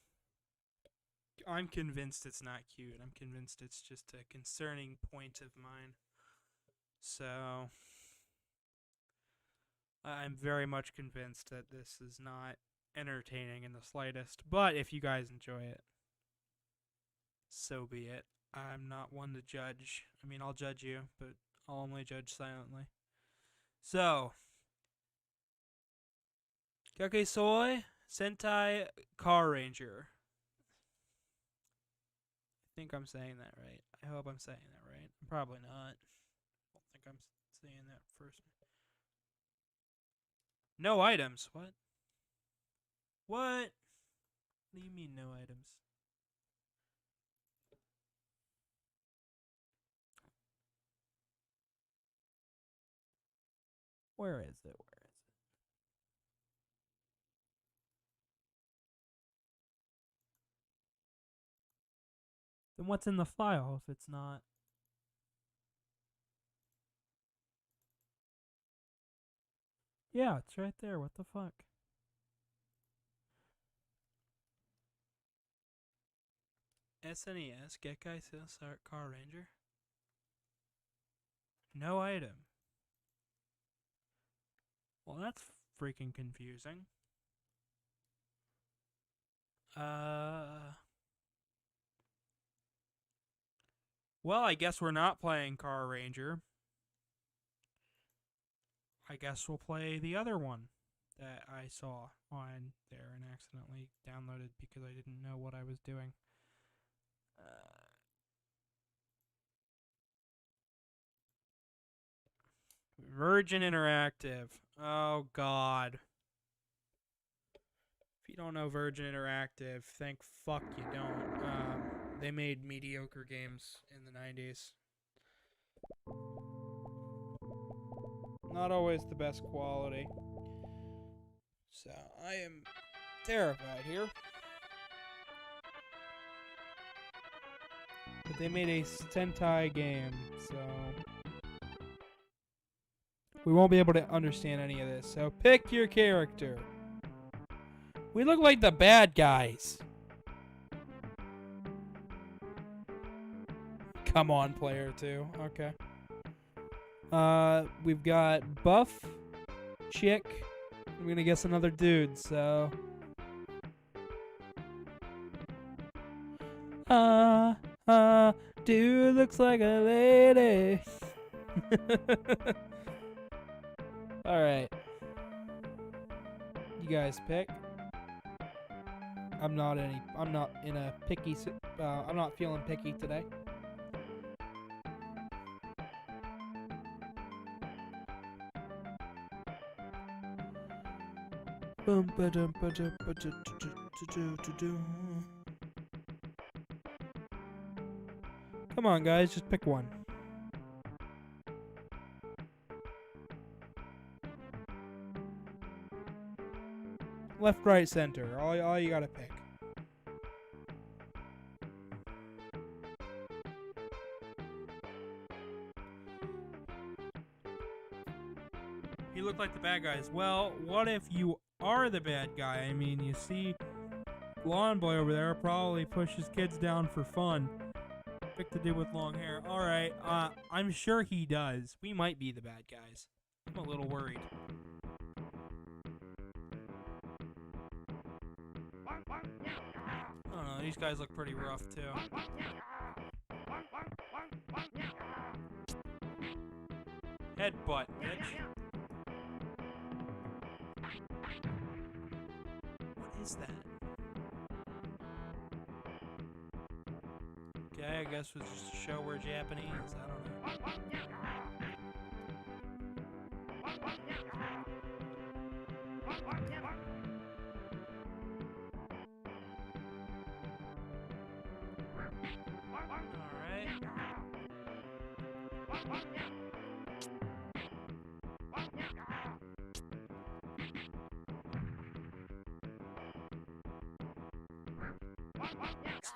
convinced it's not cute. I'm convinced it's just a concerning point of mine. So I'm very much convinced that this is not entertaining in the slightest. But if you guys enjoy it, so be it. I'm not one to judge. I mean, I'll judge you, but I'll only judge silently. So, Kakesoi Sentai Car Ranger. I think I'm saying that right. I hope I'm saying that right. I'm probably not. I don't think I'm saying that first. No items. What? What? What do you mean no items? Where is it? Where is it? Then what's in the file if it's not? Yeah, it's right there. What the fuck? SNES, Get Guy Start Car Ranger? No item. Well, that's freaking confusing. Well, I guess we're not playing Car Ranger. I guess we'll play the other one that I saw on there and accidentally downloaded because I didn't know what I was doing. Virgin Interactive. Oh, God. If you don't know Virgin Interactive, thank fuck you don't. They made mediocre games in the 90s. Not always the best quality. So, I am terrified here. But they made a Sentai game, so we won't be able to understand any of this. So pick your character. We look like the bad guys. Come on, player 2. Okay. We've got buff, chick. I'm gonna guess another dude, so dude looks like a lady. Alright. You guys pick. I'm not in a picky, I'm not feeling picky today. Come on, guys, just pick one. Left, right, center. All you gotta pick. You look like the bad guys. Well, what if you are the bad guy? I mean, you see Lawn Boy over there probably pushes kids down for fun. Pick the dude with long hair. Alright, I'm sure he does. We might be the bad guys. I'm a little worried. I don't know, these guys look pretty rough too. Headbutt, bitch. What is that? Okay, I guess it was just to show we're Japanese. I don't know. Alright.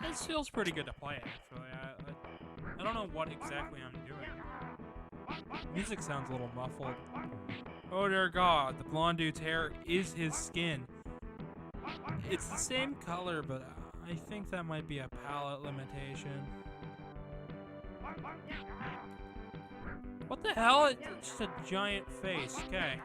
This feels pretty good to play, actually. I don't know what exactly I'm doing. Music sounds a little muffled. Oh dear God, the blonde dude's hair is his skin. It's the same color, but I think that might be a palette limitation. What the hell? It's just a giant face. Okay.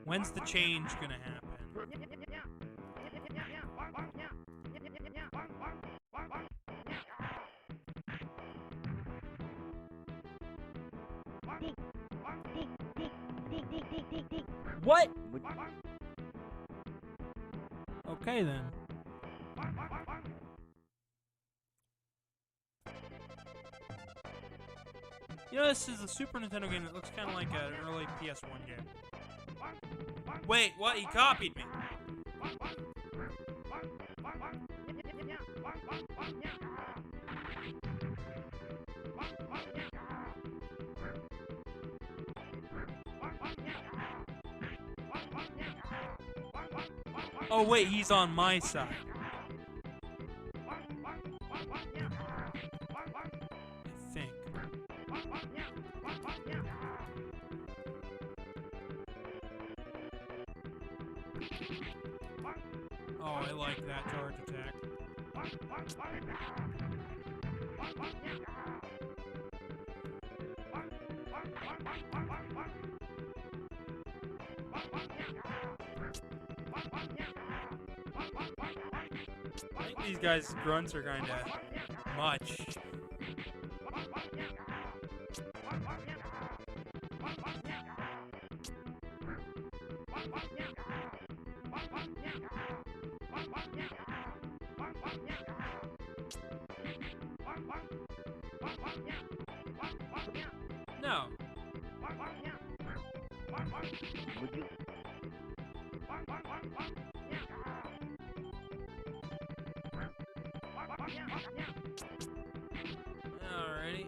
When's the change gonna happen? What? Okay then. You know, this is a Super Nintendo game that looks kind of like an early PS1 game. Wait, what? He copied me. Oh wait, he's on my side. I think. Oh, I like that charge attack. I think these guys' grunts are kinda much. No. Alrighty.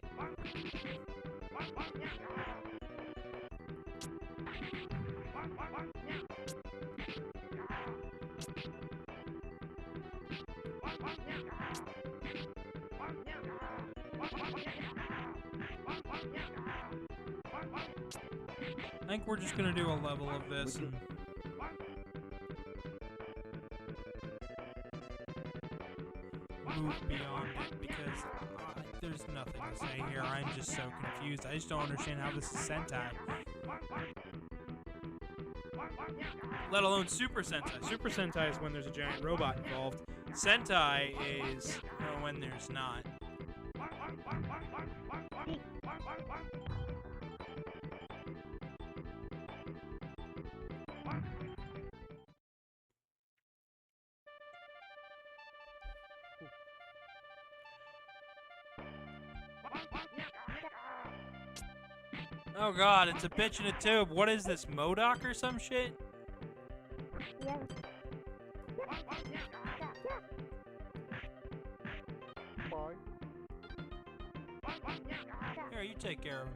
I think we're just gonna do a level of this and move beyond it because there's nothing to say here. I'm just so confused. I just don't understand how this is Sentai. Let alone Super Sentai. Super Sentai is when there's a giant robot involved. Sentai is when there's not. Oh god, it's a bitch in a tube. What is this, MODOK or some shit? Here, you take care of him.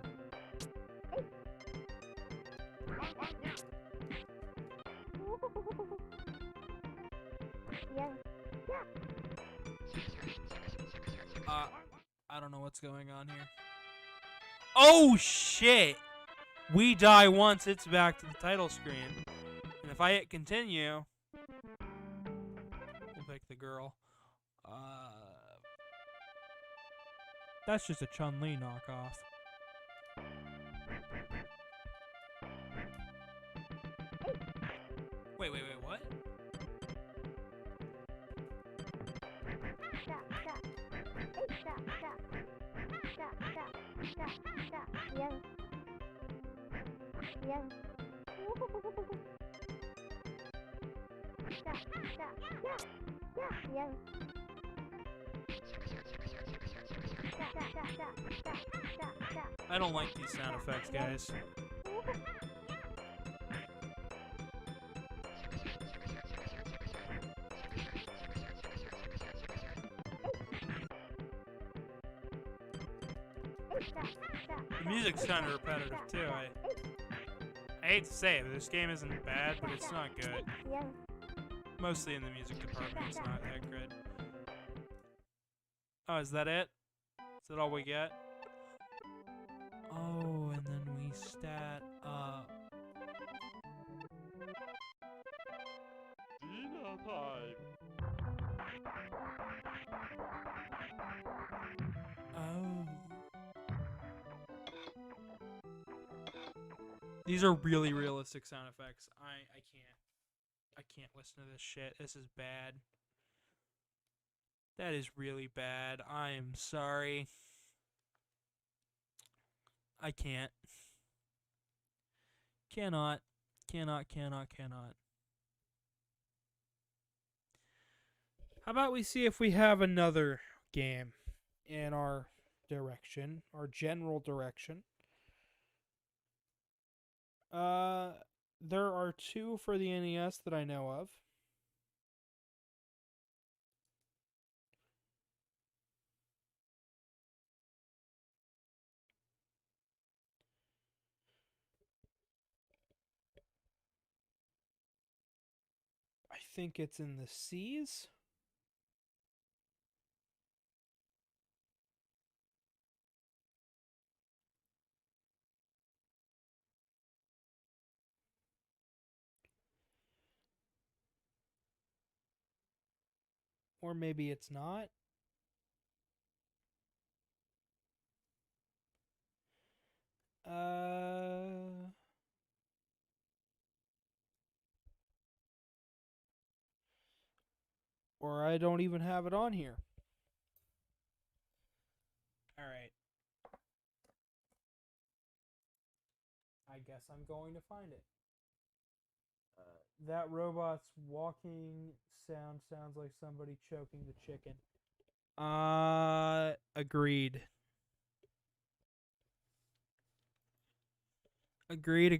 I don't know what's going on here. Oh shit! We die once, it's back to the title screen. And if I hit continue, we'll pick the girl. That's just a Chun-Li knockoff. Wait, what? I don't like these sound effects, guys. The music's kind of repetitive too. I hate to say it, but this game isn't bad, but it's not good. Mostly in the music department, it's not that good. Oh, is that it? Is that all we get? Oh, and then we stat up. Dinner time. Oh. These are really realistic sound effects. I can't listen to this shit. This is bad. That is really bad. I am sorry. I can't. Cannot. How about we see if we have another game in our direction, our general direction. There are 2 for the NES that I know of. I think it's in the seas. Or maybe it's not. Or I don't even have it on here. All right. I guess I'm going to find it. That robot's walking sound sounds like somebody choking the chicken. Agreed. Agreed.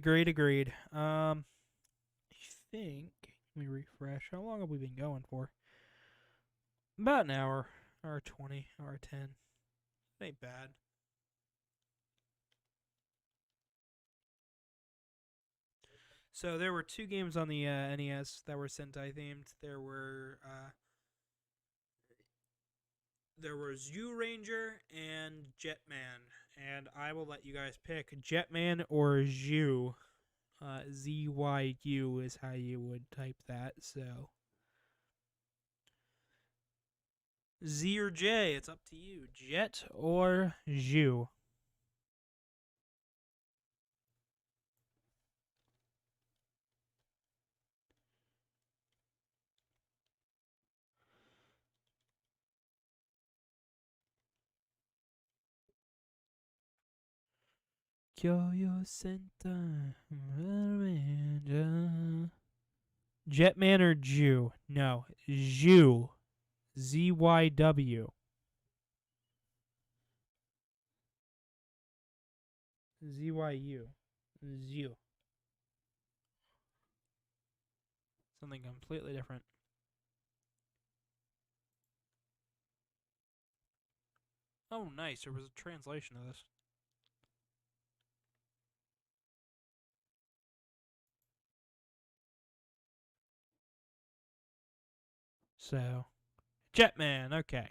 I think, let me refresh. How long have we been going for? About an hour. Hour 20, hour 10. It ain't bad. So there were 2 games on the NES that were Sentai themed. There was U Ranger and Jetman, and I will let you guys pick Jetman or Zyu. ZYU is how you would type that. So Z or J, it's up to you. Jet or Zyu. Kyoyo Sentai Ranger. Jetman or Zyu? No, Zyu. ZYW. ZYU. Zyu. Something completely different. Oh, nice. There was a translation of this. So, Jetman, okay.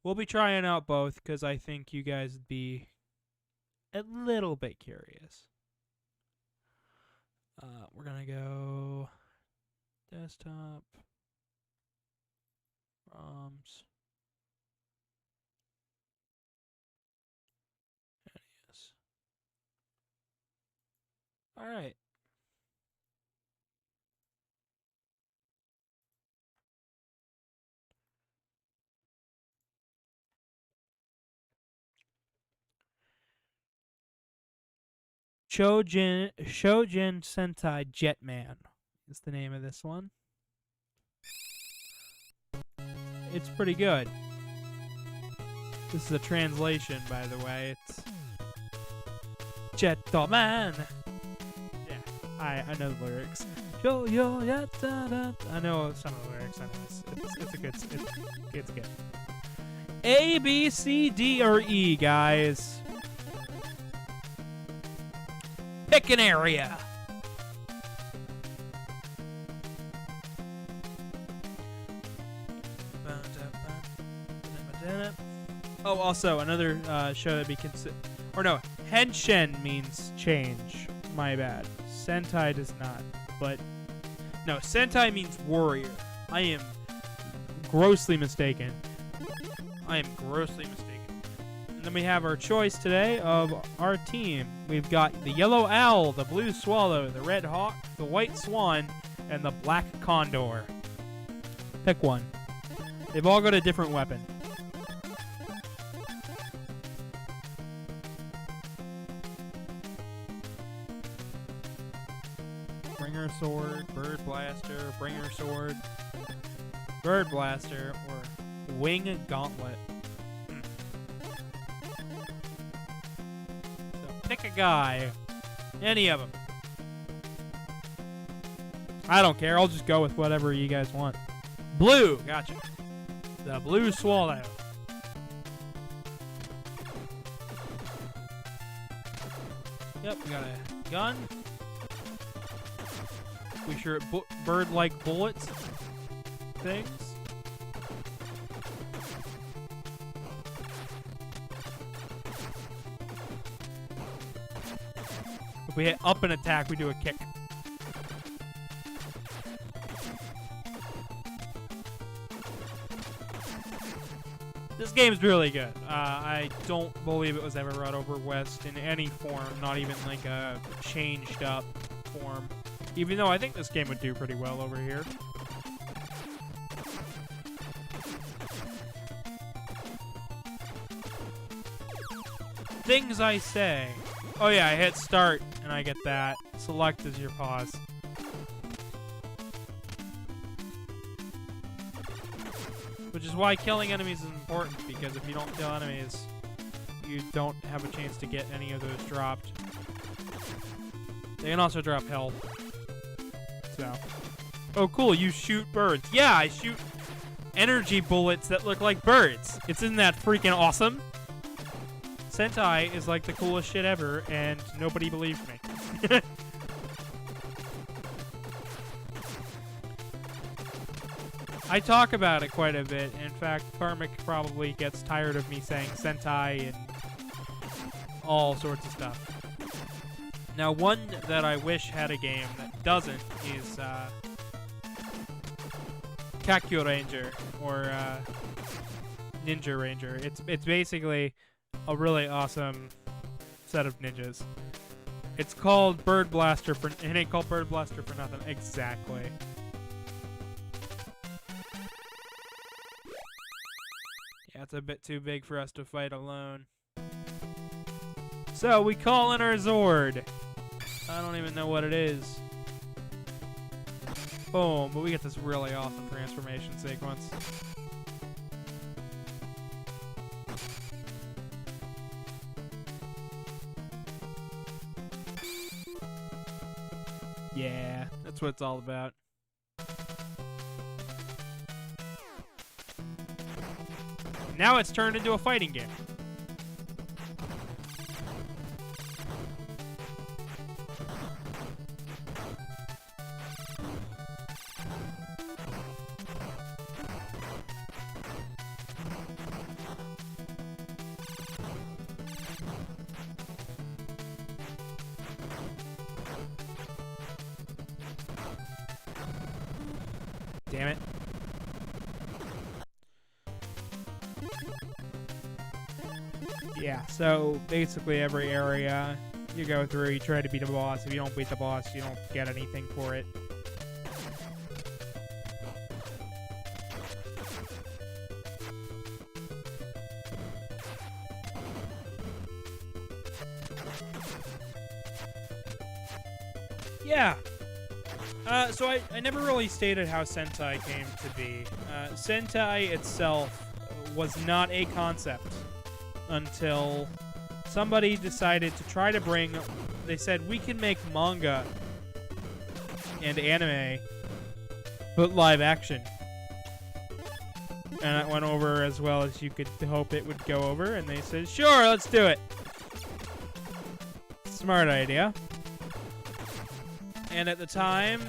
We'll be trying out both because I think you guys would be a little bit curious. We're going to go desktop, ROMs, NES. All right. Shojin Sentai Jetman is the name of this one. It's pretty good. This is a translation, by the way. It's Jetman. Yeah, I know the lyrics. I know some of the lyrics. I know it's good. A, B, C, D, or E, guys. Pick an area. Oh, also another show that be considered. Or no, Henshin means change. My bad. Sentai does not. But no, Sentai means warrior. I am grossly mistaken. And then we have our choice today of our team. We've got the yellow owl, the blue swallow, the red hawk, the white swan, and the black condor. Pick one. They've all got a different weapon. Bringer sword, bird blaster, bringer sword. Bird Blaster, or Wing Gauntlet. So pick a guy. Any of them. I don't care. I'll just go with whatever you guys want. Blue. Gotcha. The Blue Swallow. Yep, we got a gun. We sure bird-like bullets things. If we hit up an attack, we do a kick. This game's really good. I don't believe it was ever brought over West in any form, not even like a changed up form. Even though I think this game would do pretty well over here. Things I say. Oh yeah, I hit start and I get that. Select as your pause. Which is why killing enemies is important, because if you don't kill enemies, you don't have a chance to get any of those dropped. They can also drop health. So. Oh cool, you shoot birds. Yeah, I shoot energy bullets that look like birds. Isn't that freaking awesome? Sentai is like the coolest shit ever, and nobody believes me. I talk about it quite a bit. In fact, Karmic probably gets tired of me saying Sentai and all sorts of stuff. Now, one that I wish had a game that doesn't is Kakyo Ranger, or Ninja Ranger. It's basically a really awesome set of ninjas. It's called Bird Blaster for... It ain't called Bird Blaster for nothing. Exactly. Yeah, it's a bit too big for us to fight alone. So, we call in our Zord. I don't even know what it is. Boom, but we get this really awesome transformation sequence. Yeah, that's what it's all about. Now it's turned into a fighting game. Damn it. Yeah, so basically every area you go through, you try to beat the boss. If you don't beat the boss, you don't get anything for it. Yeah. So I never really stated how Sentai came to be. Sentai itself was not a concept until somebody decided to try to bring... They said, we can make manga and anime, but live action. And it went over as well as you could hope it would go over, and they said, sure, let's do it. Smart idea. And at the time,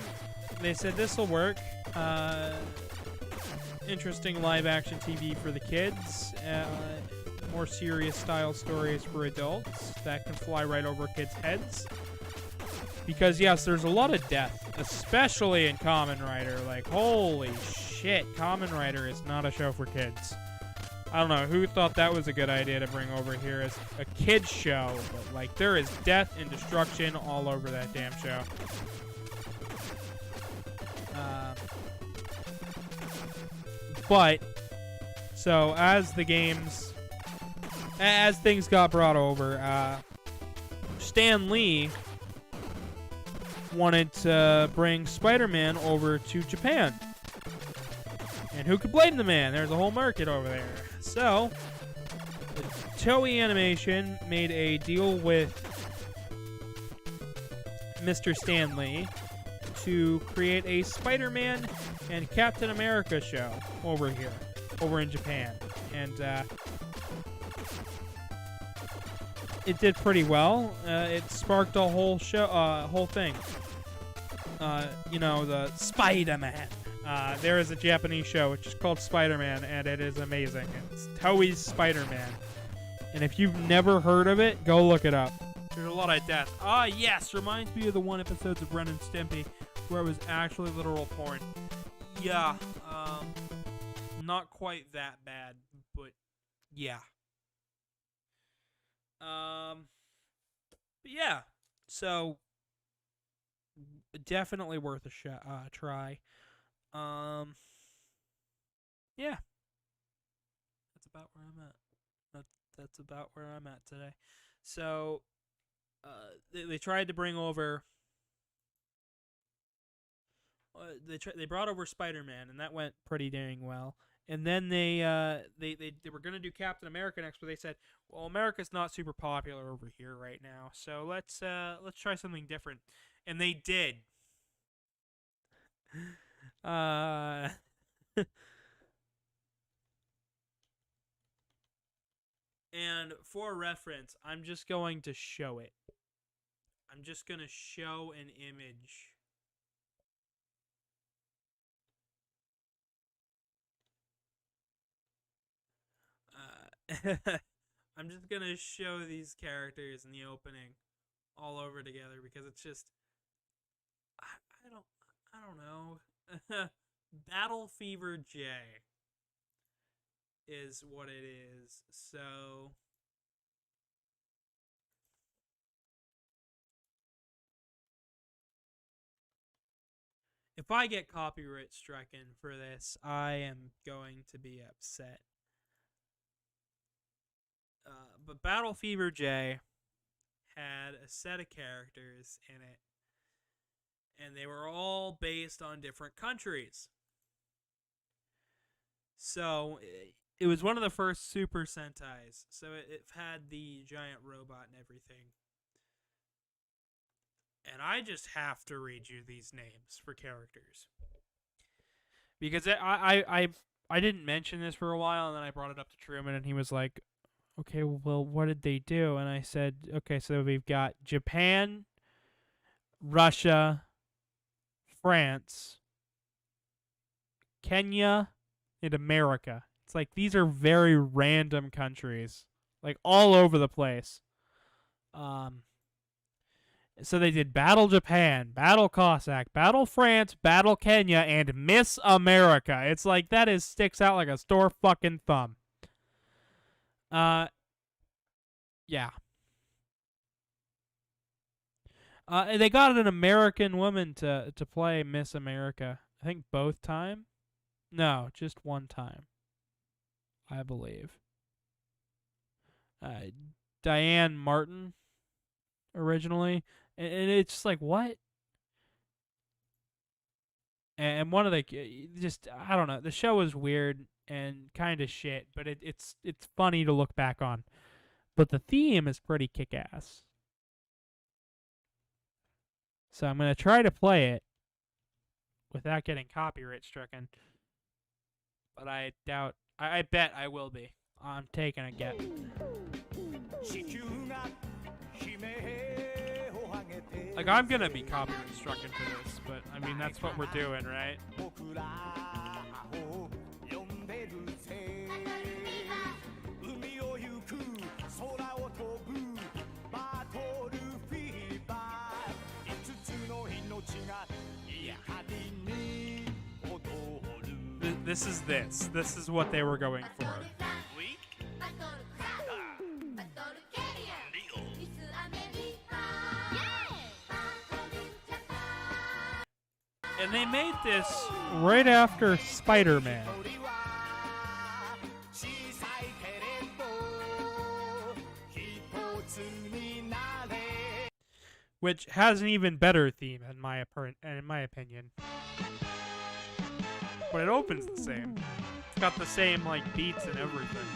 they said this will work. Interesting live-action TV for the kids. More serious style stories for adults that can fly right over kids' heads. Because, yes, there's a lot of death, especially in Kamen Rider. Like, holy shit, Kamen Rider is not a show for kids. I don't know who thought that was a good idea to bring over here as a kids show, but, like, there is death and destruction all over that damn show. But, so, as things got brought over, Stan Lee wanted to bring Spider-Man over to Japan. And who could blame the man? There's a whole market over there. So, Toei Animation made a deal with Mr. Stan Lee to create a Spider-Man and Captain America show over in Japan. And it did pretty well. It sparked a whole thing. The Spider-Man. There is a Japanese show which is called Spider-Man, and it is amazing. It's Toei's Spider-Man. And if you've never heard of it, go look it up. There's a lot of death. Ah, yes! Reminds me of the one episode of Ren and Stimpy where it was actually literal porn. Yeah, not quite that bad, but yeah. But yeah, so definitely worth a try. Yeah, that's about where I'm at. That's about where I'm at today. So, they tried to bring over. They brought over Spider-Man, and that went pretty dang well. And then they were gonna do Captain America next, but they said, "Well, America's not super popular over here right now, so let's try something different." And they did. And for reference, I'm just going to show it. I'm just gonna show an image. I'm just gonna show these characters in the opening all over together because it's just I don't know. Battle Fever J is what it is. So if I get copyright stricken for this, I am going to be upset. But Battle Fever J had a set of characters in it, and they were all based on different countries. So it was one of the first Super Sentais, so it had the giant robot and everything. And I just have to read you these names for characters. Because I didn't mention this for a while, and then I brought it up to Truman, and he was like, okay, well, what did they do? And I said, okay, so we've got Japan, Russia, France, Kenya, and America. It's like these are very random countries, like all over the place. So they did Battle Japan, Battle Cossack, Battle France, Battle Kenya, and Miss America. It's like that sticks out like a sore fucking thumb. Yeah. And they got an American woman to play Miss America. I think both time. No, just one time. I believe. Diane Martin originally, and it's just like what? And one of the just I don't know. The show is weird and kind of shit, but it's funny to look back on. But the theme is pretty kick-ass. So I'm going to try to play it without getting copyright stricken. But I doubt... I bet I will be. I'm taking a get. Like, I'm going to be copyright stricken for this, but, I mean, that's what we're doing, right? This is this. This is what they were going for. And they made this right after Spider-Man. Which has an even better theme in my opinion. but it opens the same. It's got the same like beats and everything.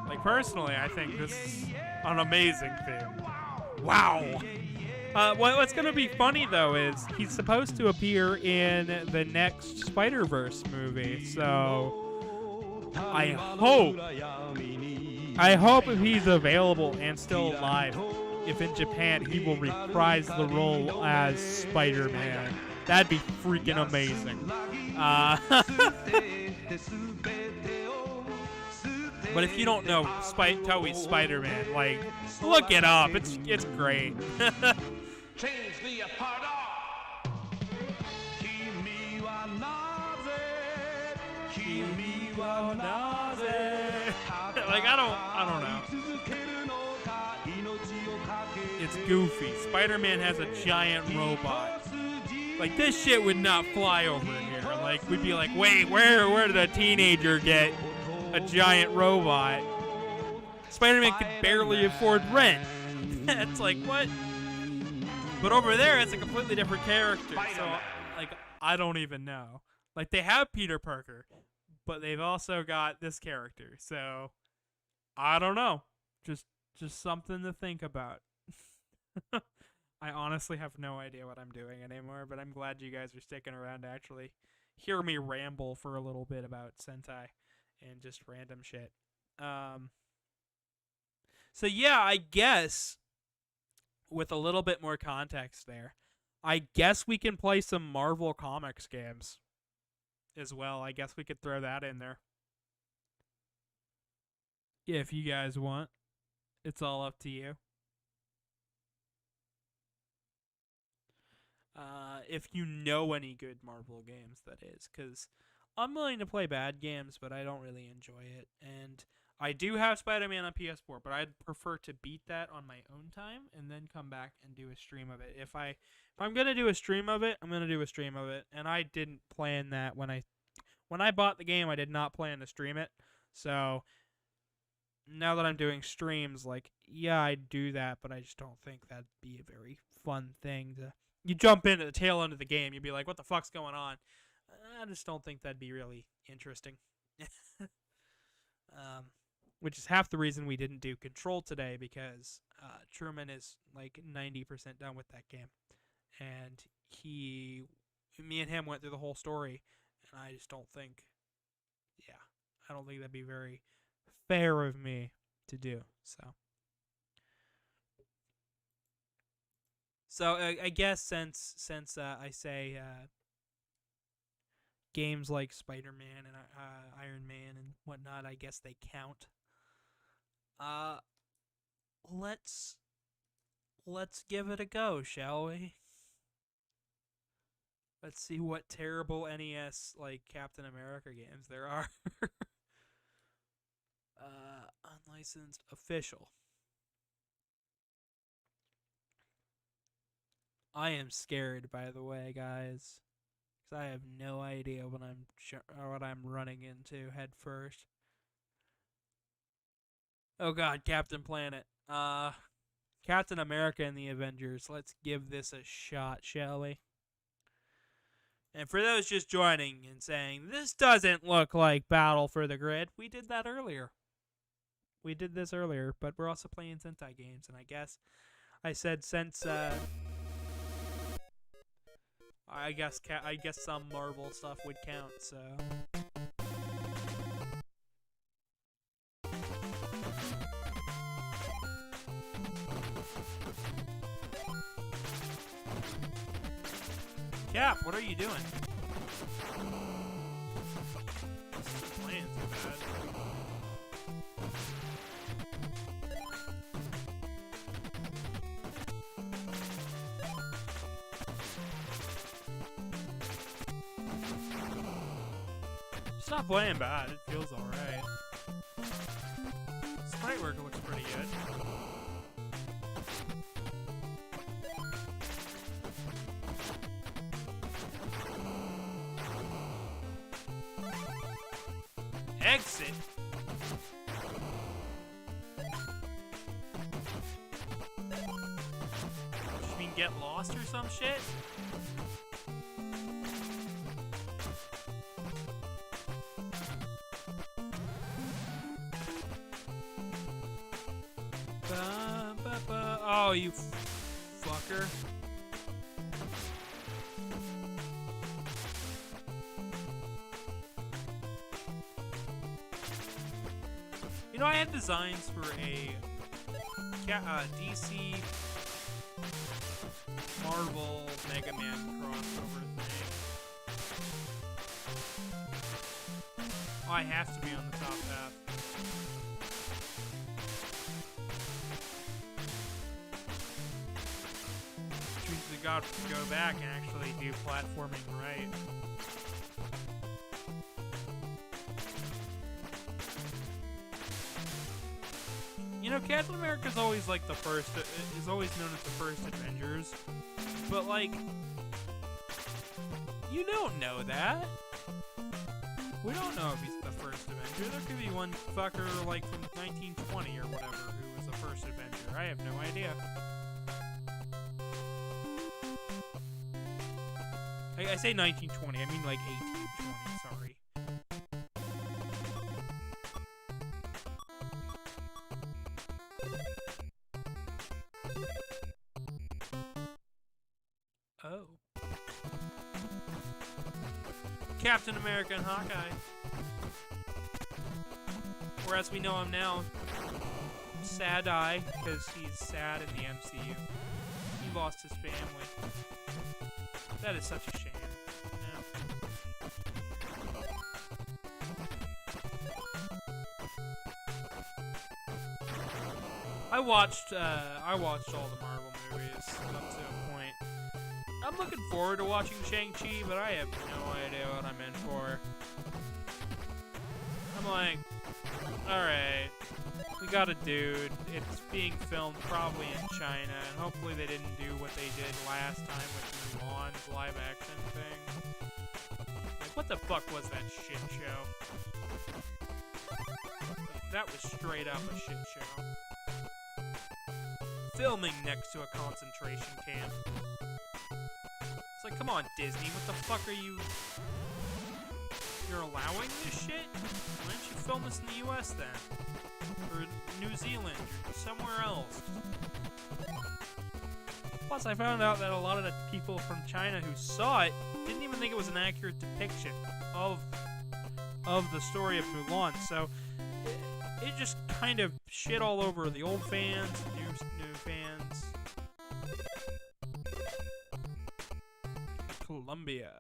Like personally, I think this is an amazing theme. Wow. What's gonna be funny though is he's supposed to appear in the next Spider-Verse movie, so I hope if he's available and still alive, if in Japan he will reprise the role as Spider-Man. That'd be freaking amazing. But if you don't know Toei's Spider-Man, like, look it up. It's great. Change the apart. Kimi wa naze, kimi wa naze. Like I don't know. It's goofy. Spider-Man has a giant robot. Like this shit would not fly over here. Like we'd be like, wait, where did a teenager get a giant robot? Spider-Man could barely afford rent. It's like what? But over there, it's a completely different character. So like I don't even know. Like they have Peter Parker, but they've also got this character. So I don't know. Just something to think about. I honestly have no idea what I'm doing anymore, but I'm glad you guys are sticking around to actually hear me ramble for a little bit about Sentai and just random shit. So yeah, I guess with a little bit more context there, I guess we can play some Marvel Comics games as well. I guess we could throw that in there. If you guys want. It's all up to you. If you know any good Marvel games, that is, because I'm willing to play bad games, but I don't really enjoy it. And I do have Spider-Man on PS4, but I'd prefer to beat that on my own time and then come back and do a stream of it. If I'm gonna do a stream of it, I'm gonna do a stream of it. And I didn't plan that when I bought the game. I did not plan to stream it. So now that I'm doing streams, like, yeah, I'd do that, but I just don't think that'd be a very fun thing to. You jump into the tail end of the game, you'd be like, what the fuck's going on? I just don't think that'd be really interesting. Which is half the reason we didn't do Control today, because Truman is like 90% done with that game. And me and him went through the whole story, and I just don't think, I don't think that'd be very fair of me to do. So I guess since I say games like Spider-Man and Iron Man and whatnot, I guess they count. Let's give it a go, shall we? Let's see what terrible NES like Captain America games there are. Unlicensed official. I am scared, by the way, guys, because I have no idea what I'm running into head first. Oh God, Captain Planet. Captain America and the Avengers. Let's give this a shot, shall we? And for those just joining and saying, this doesn't look like Battle for the Grid, we did that earlier. We did this earlier, but we're also playing Sentai games, and I guess I said since, I guess some Marvel stuff would count, so. Cap, what are you doing? This isn't playing too bad. It's not playing bad. It feels alright. Sprite work looks pretty good. Exit? You mean get lost or some shit? Oh, you fucker. You know, I had designs for a DC Marvel Mega Man crossover thing. Oh, I have to be on the top half. Which means we got to go back and actually do platforming right. You know, Captain America's always like the first, is always known as the first Avengers, but like, you don't know that. We don't know if he's the first Avenger. There could be one fucker like from 1920 or whatever who was the first Avenger. I have no idea. I say 1920, I mean like 1820, sorry. Oh. Captain America and Hawkeye. Or as we know him now, Sad-Eye, because he's sad in the MCU. He lost his family. That is such a shame. I watched all the Marvel movies up to a point. I'm looking forward to watching Shang-Chi, but I have no idea what I'm in for. I'm like, alright, we got a dude. It's being filmed probably in China, and hopefully they didn't do what they did last time with Mulan's live-action thing. Like, what the fuck was that shit show? That was straight up a shit show. Filming next to a concentration camp. It's like, come on, Disney, what the fuck are you... You're allowing this shit? Why don't you film this in the US then? Or New Zealand, or somewhere else? Plus, I found out that a lot of the people from China who saw it didn't even think it was an accurate depiction of the story of Mulan, so it just kind of shit all over the old fans, new fans. Colombia.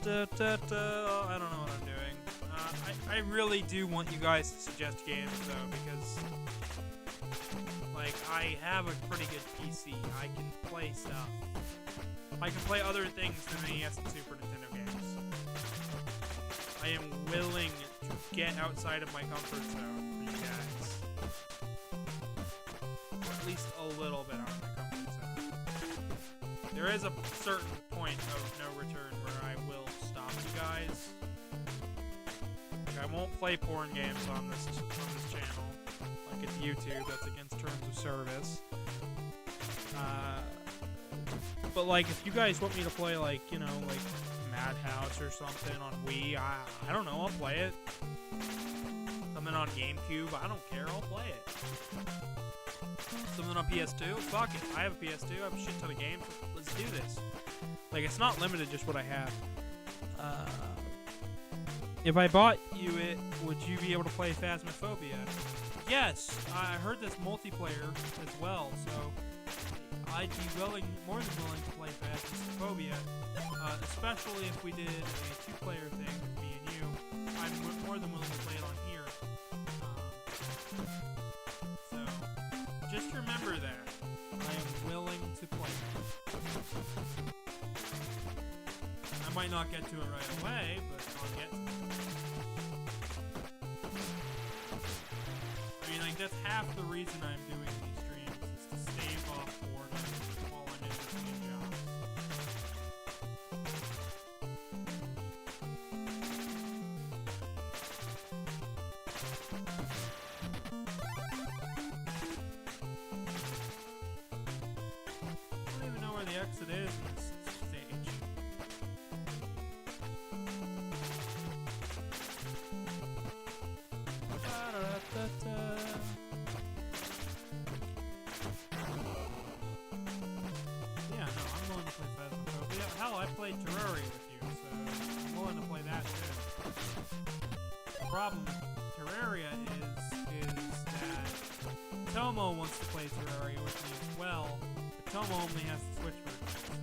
I don't know what I'm doing. I really do want you guys to suggest games, though, because, like, I have a pretty good PC. I can play stuff. I can play other things than NES and Super Nintendo games. I am willing to get outside of my comfort zone for you guys. At least a little bit out of my comfort zone. There is a certain point of no return where I will stop you guys. Like, I won't play porn games on this channel. Like, it's YouTube, that's against terms of service. But like, if you guys want me to play, like, you know, like Madhouse or something on Wii, I don't know, I'll play it. Something on GameCube, I don't care, I'll play it. Something on PS2, fuck it. I have a PS2, I have a shit ton of games, let's do this. Like, it's not limited just what I have. If I bought you it, would you be able to play Phasmophobia? Yes, I heard this multiplayer as well, so I'd be more than willing to play Phasmophobia, especially if we did a two-player thing with me and you. I'm more than willing to play it on here. So, just remember that. I am willing to play it. I might not get to it right away, but I'll get to it. that's half the reason I'm doing these streams, is to stave off boredom while I'm in between jobs. I don't even know where the exit is in this stage. Yeah, no, I'm willing to play Phasmophobia. Hell, I played Terraria with you, so I'm willing to play that too. The problem with Terraria is that Tomo wants to play Terraria with me as well, but Tomo only has the Switch version, so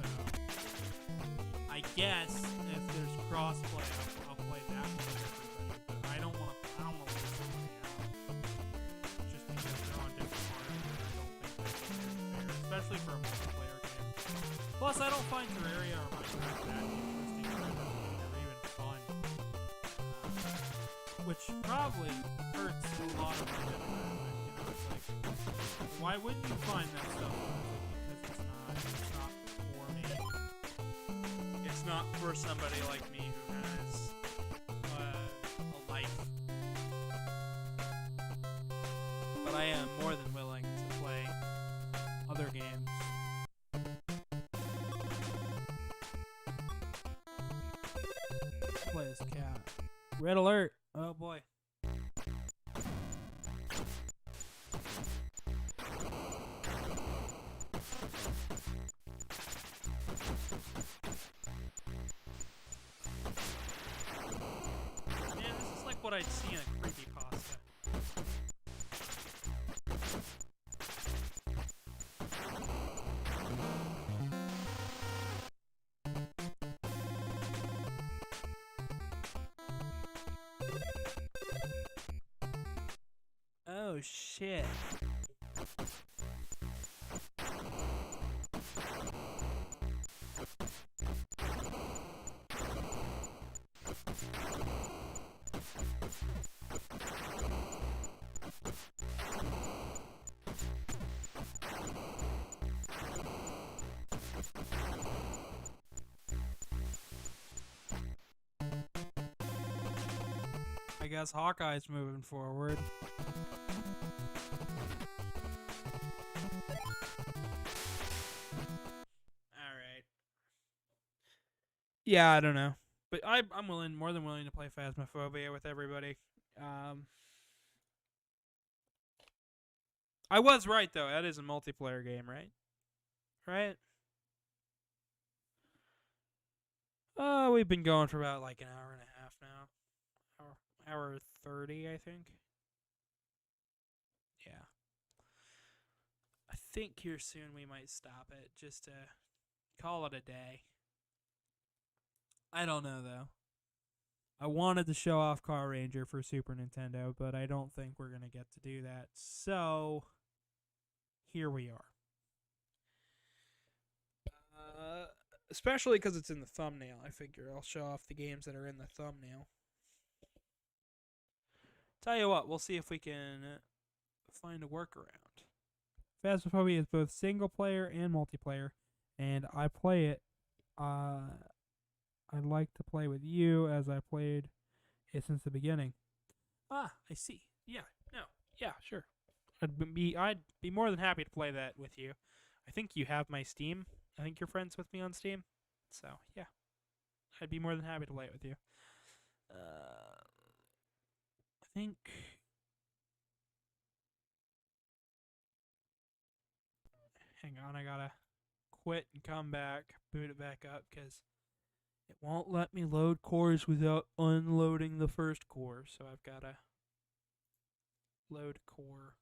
I guess if there's crossplay, I'll play that with everybody. But I don't want to let somebody out just because they're on different parties. I don't think that's fair, especially for a multiplayer game. Plus, I don't find Terraria or Minecraft that interesting or even fun, which probably hurts a lot of my demographic. You know, it's like, why wouldn't you find that stuff fun? Because it's not for me. It's not for somebody like me who has a life. But I am more than willing to play other games. Play as cat. Red alert! Oh boy. Man, this is like what I'd see in a creepypasta. Oh shit. I guess Hawkeye's moving forward. Alright. Yeah, I don't know. But I'm more than willing to play Phasmophobia with everybody. I was right though. That is a multiplayer game, right? Right? Oh, we've been going for about like an hour and a half now. Hour 30, I think. Yeah. I think here soon we might stop it just to call it a day. I don't know though. I wanted to show off Car Ranger for Super Nintendo, but I don't think we're going to get to do that. So, here we are. Especially because it's in the thumbnail. I figure I'll show off the games that are in the thumbnail. Tell you what, we'll see if we can find a workaround. Phasmophobia is both single player and multiplayer, and I play it. I like to play with you as I played it since the beginning. Ah, I see. Yeah, no, yeah, sure. I'd be more than happy to play that with you. I think you have my Steam. I think you're friends with me on Steam. So, yeah. I'd be more than happy to play it with you. I think... Hang on, I gotta quit and come back, boot it back up, because it won't let me load cores without unloading the first core. So I've gotta load core.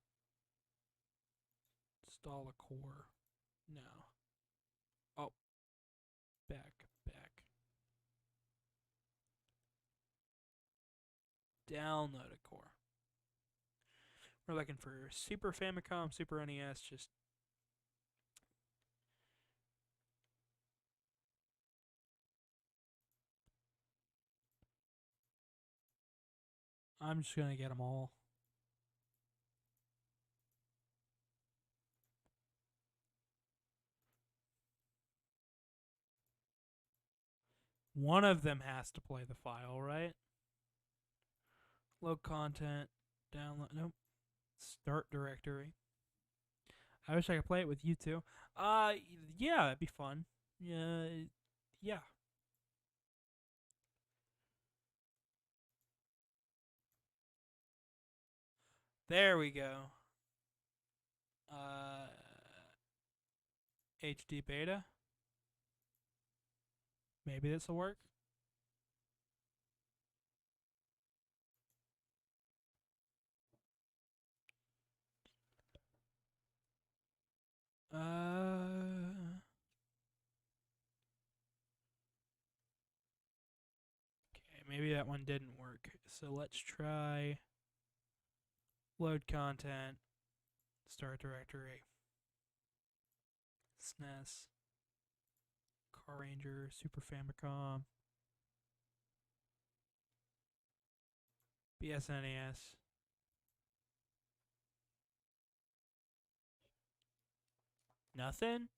Install a core. No. Oh. Back. Download a core. We're looking for Super Famicom, Super NES, just... I'm just gonna get them all. One of them has to play the file, right? Load content, download. Nope. Start directory. I wish I could play it with you too. Yeah, it'd be fun. Yeah. There we go. HD beta. Maybe this will work. Okay, maybe that one didn't work. So let's try load content, start directory, SNES, Car Ranger, Super Famicom, BSNES. Nothing?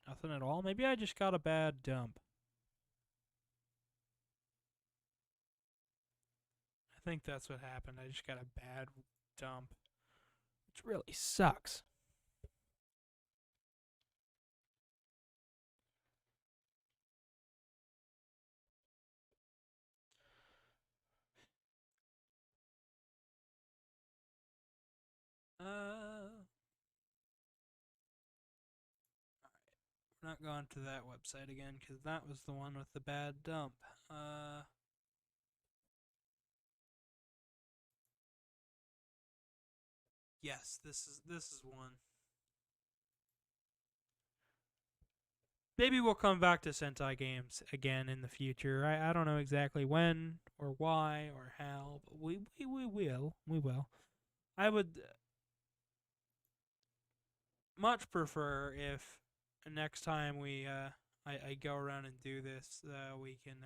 Nothing at all? Maybe I just got a bad dump. I think that's what happened. I just got a bad dump, which really sucks. We're not going to that website again because that was the one with the bad dump. Yes, this is one. Maybe we'll come back to Sentai games again in the future. I don't know exactly when or why or how, but we will. We will. I would much prefer if next time I go around and do this, we can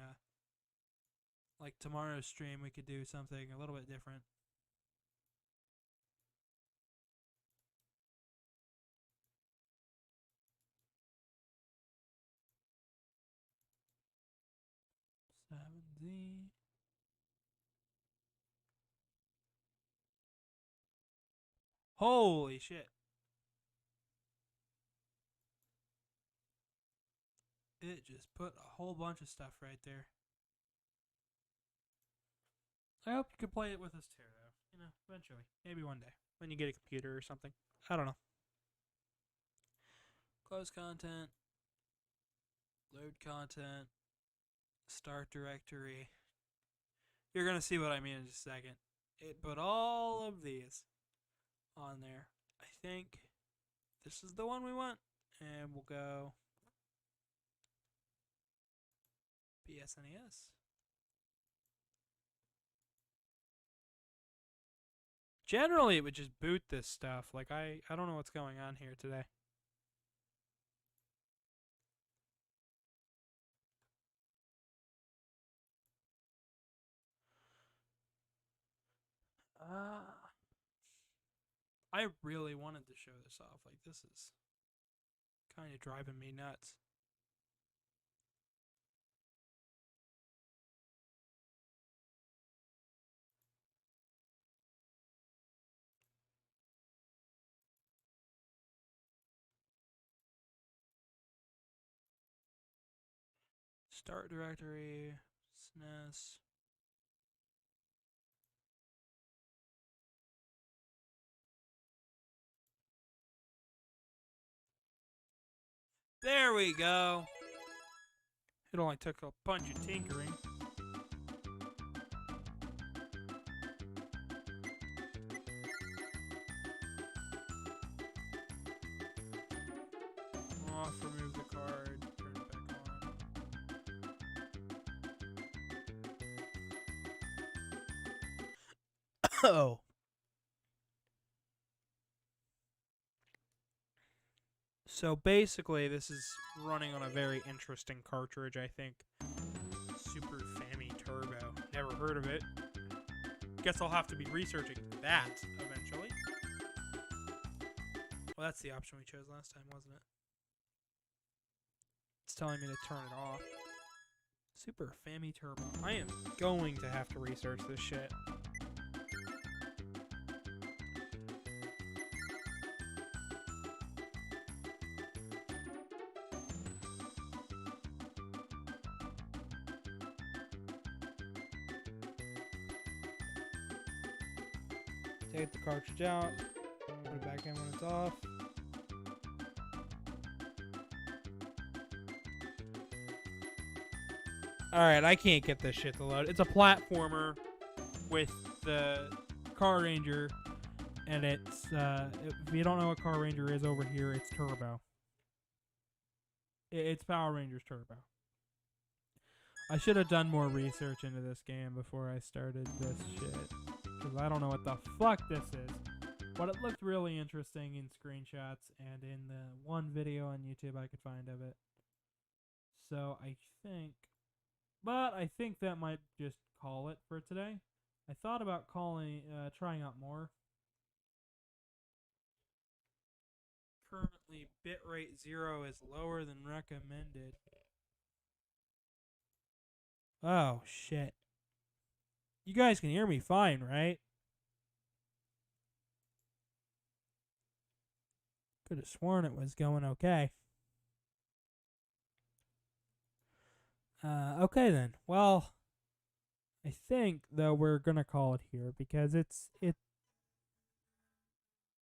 like tomorrow's stream we could do something a little bit different. Z. Holy shit. It just put a whole bunch of stuff right there. I hope you can play it with us too, though. You know, eventually. Maybe one day. When you get a computer or something. I don't know. Close content. Load content. Start directory. You're going to see what I mean in just a second. It put all of these on there. I think this is the one we want. And we'll go BSNES. Generally, it would just boot this stuff. Like, I don't know what's going on here today. I really wanted to show this off. Like, this is kind of driving me nuts. Start directory, SNES. There we go. It only took a bunch of tinkering. Off, remove the card, turn it back on. Oh. So basically, this is running on a very interesting cartridge, I think. Super Fami Turbo. Never heard of it. Guess I'll have to be researching that eventually. Well, that's the option we chose last time, wasn't it? It's telling me to turn it off. Super Fammy Turbo. I am going to have to research this shit. Take the cartridge out, put it back in when it's off. Alright, I can't get this shit to load. It's a platformer with the Car Ranger, and it's, if you don't know what Car Ranger is over here, it's Turbo. It's Power Rangers Turbo. I should have done more research into this game before I started this shit, because I don't know what the fuck this is. But it looked really interesting in screenshots and in the one video on YouTube I could find of it. So I think that might just call it for today. I thought about trying out more. Currently, bitrate 0 is lower than recommended. Oh, shit. You guys can hear me fine, right? Could have sworn it was going okay. Okay then. Well, I think though we're gonna call it here because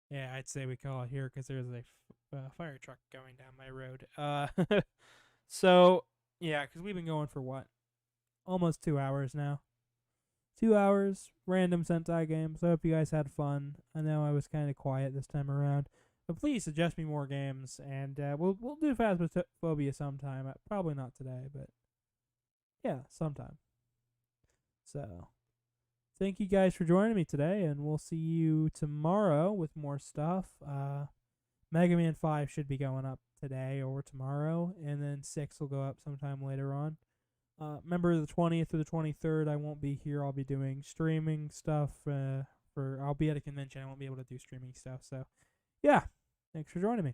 Yeah, I'd say we call it here because there's a fire truck going down my road. So yeah, because we've been going for what, almost 2 hours now. 2 hours random Sentai games. I hope you guys had fun. I know I was kind of quiet this time around. But please suggest me more games, and we'll do Phasmophobia sometime. Probably not today, but yeah, sometime. So, thank you guys for joining me today, and we'll see you tomorrow with more stuff. Mega Man 5 should be going up today or tomorrow, and then 6 will go up sometime later on. Remember the 20th or the 23rd, I won't be here. I'll be doing streaming stuff. I'll be at a convention. I won't be able to do streaming stuff. So, yeah, thanks for joining me.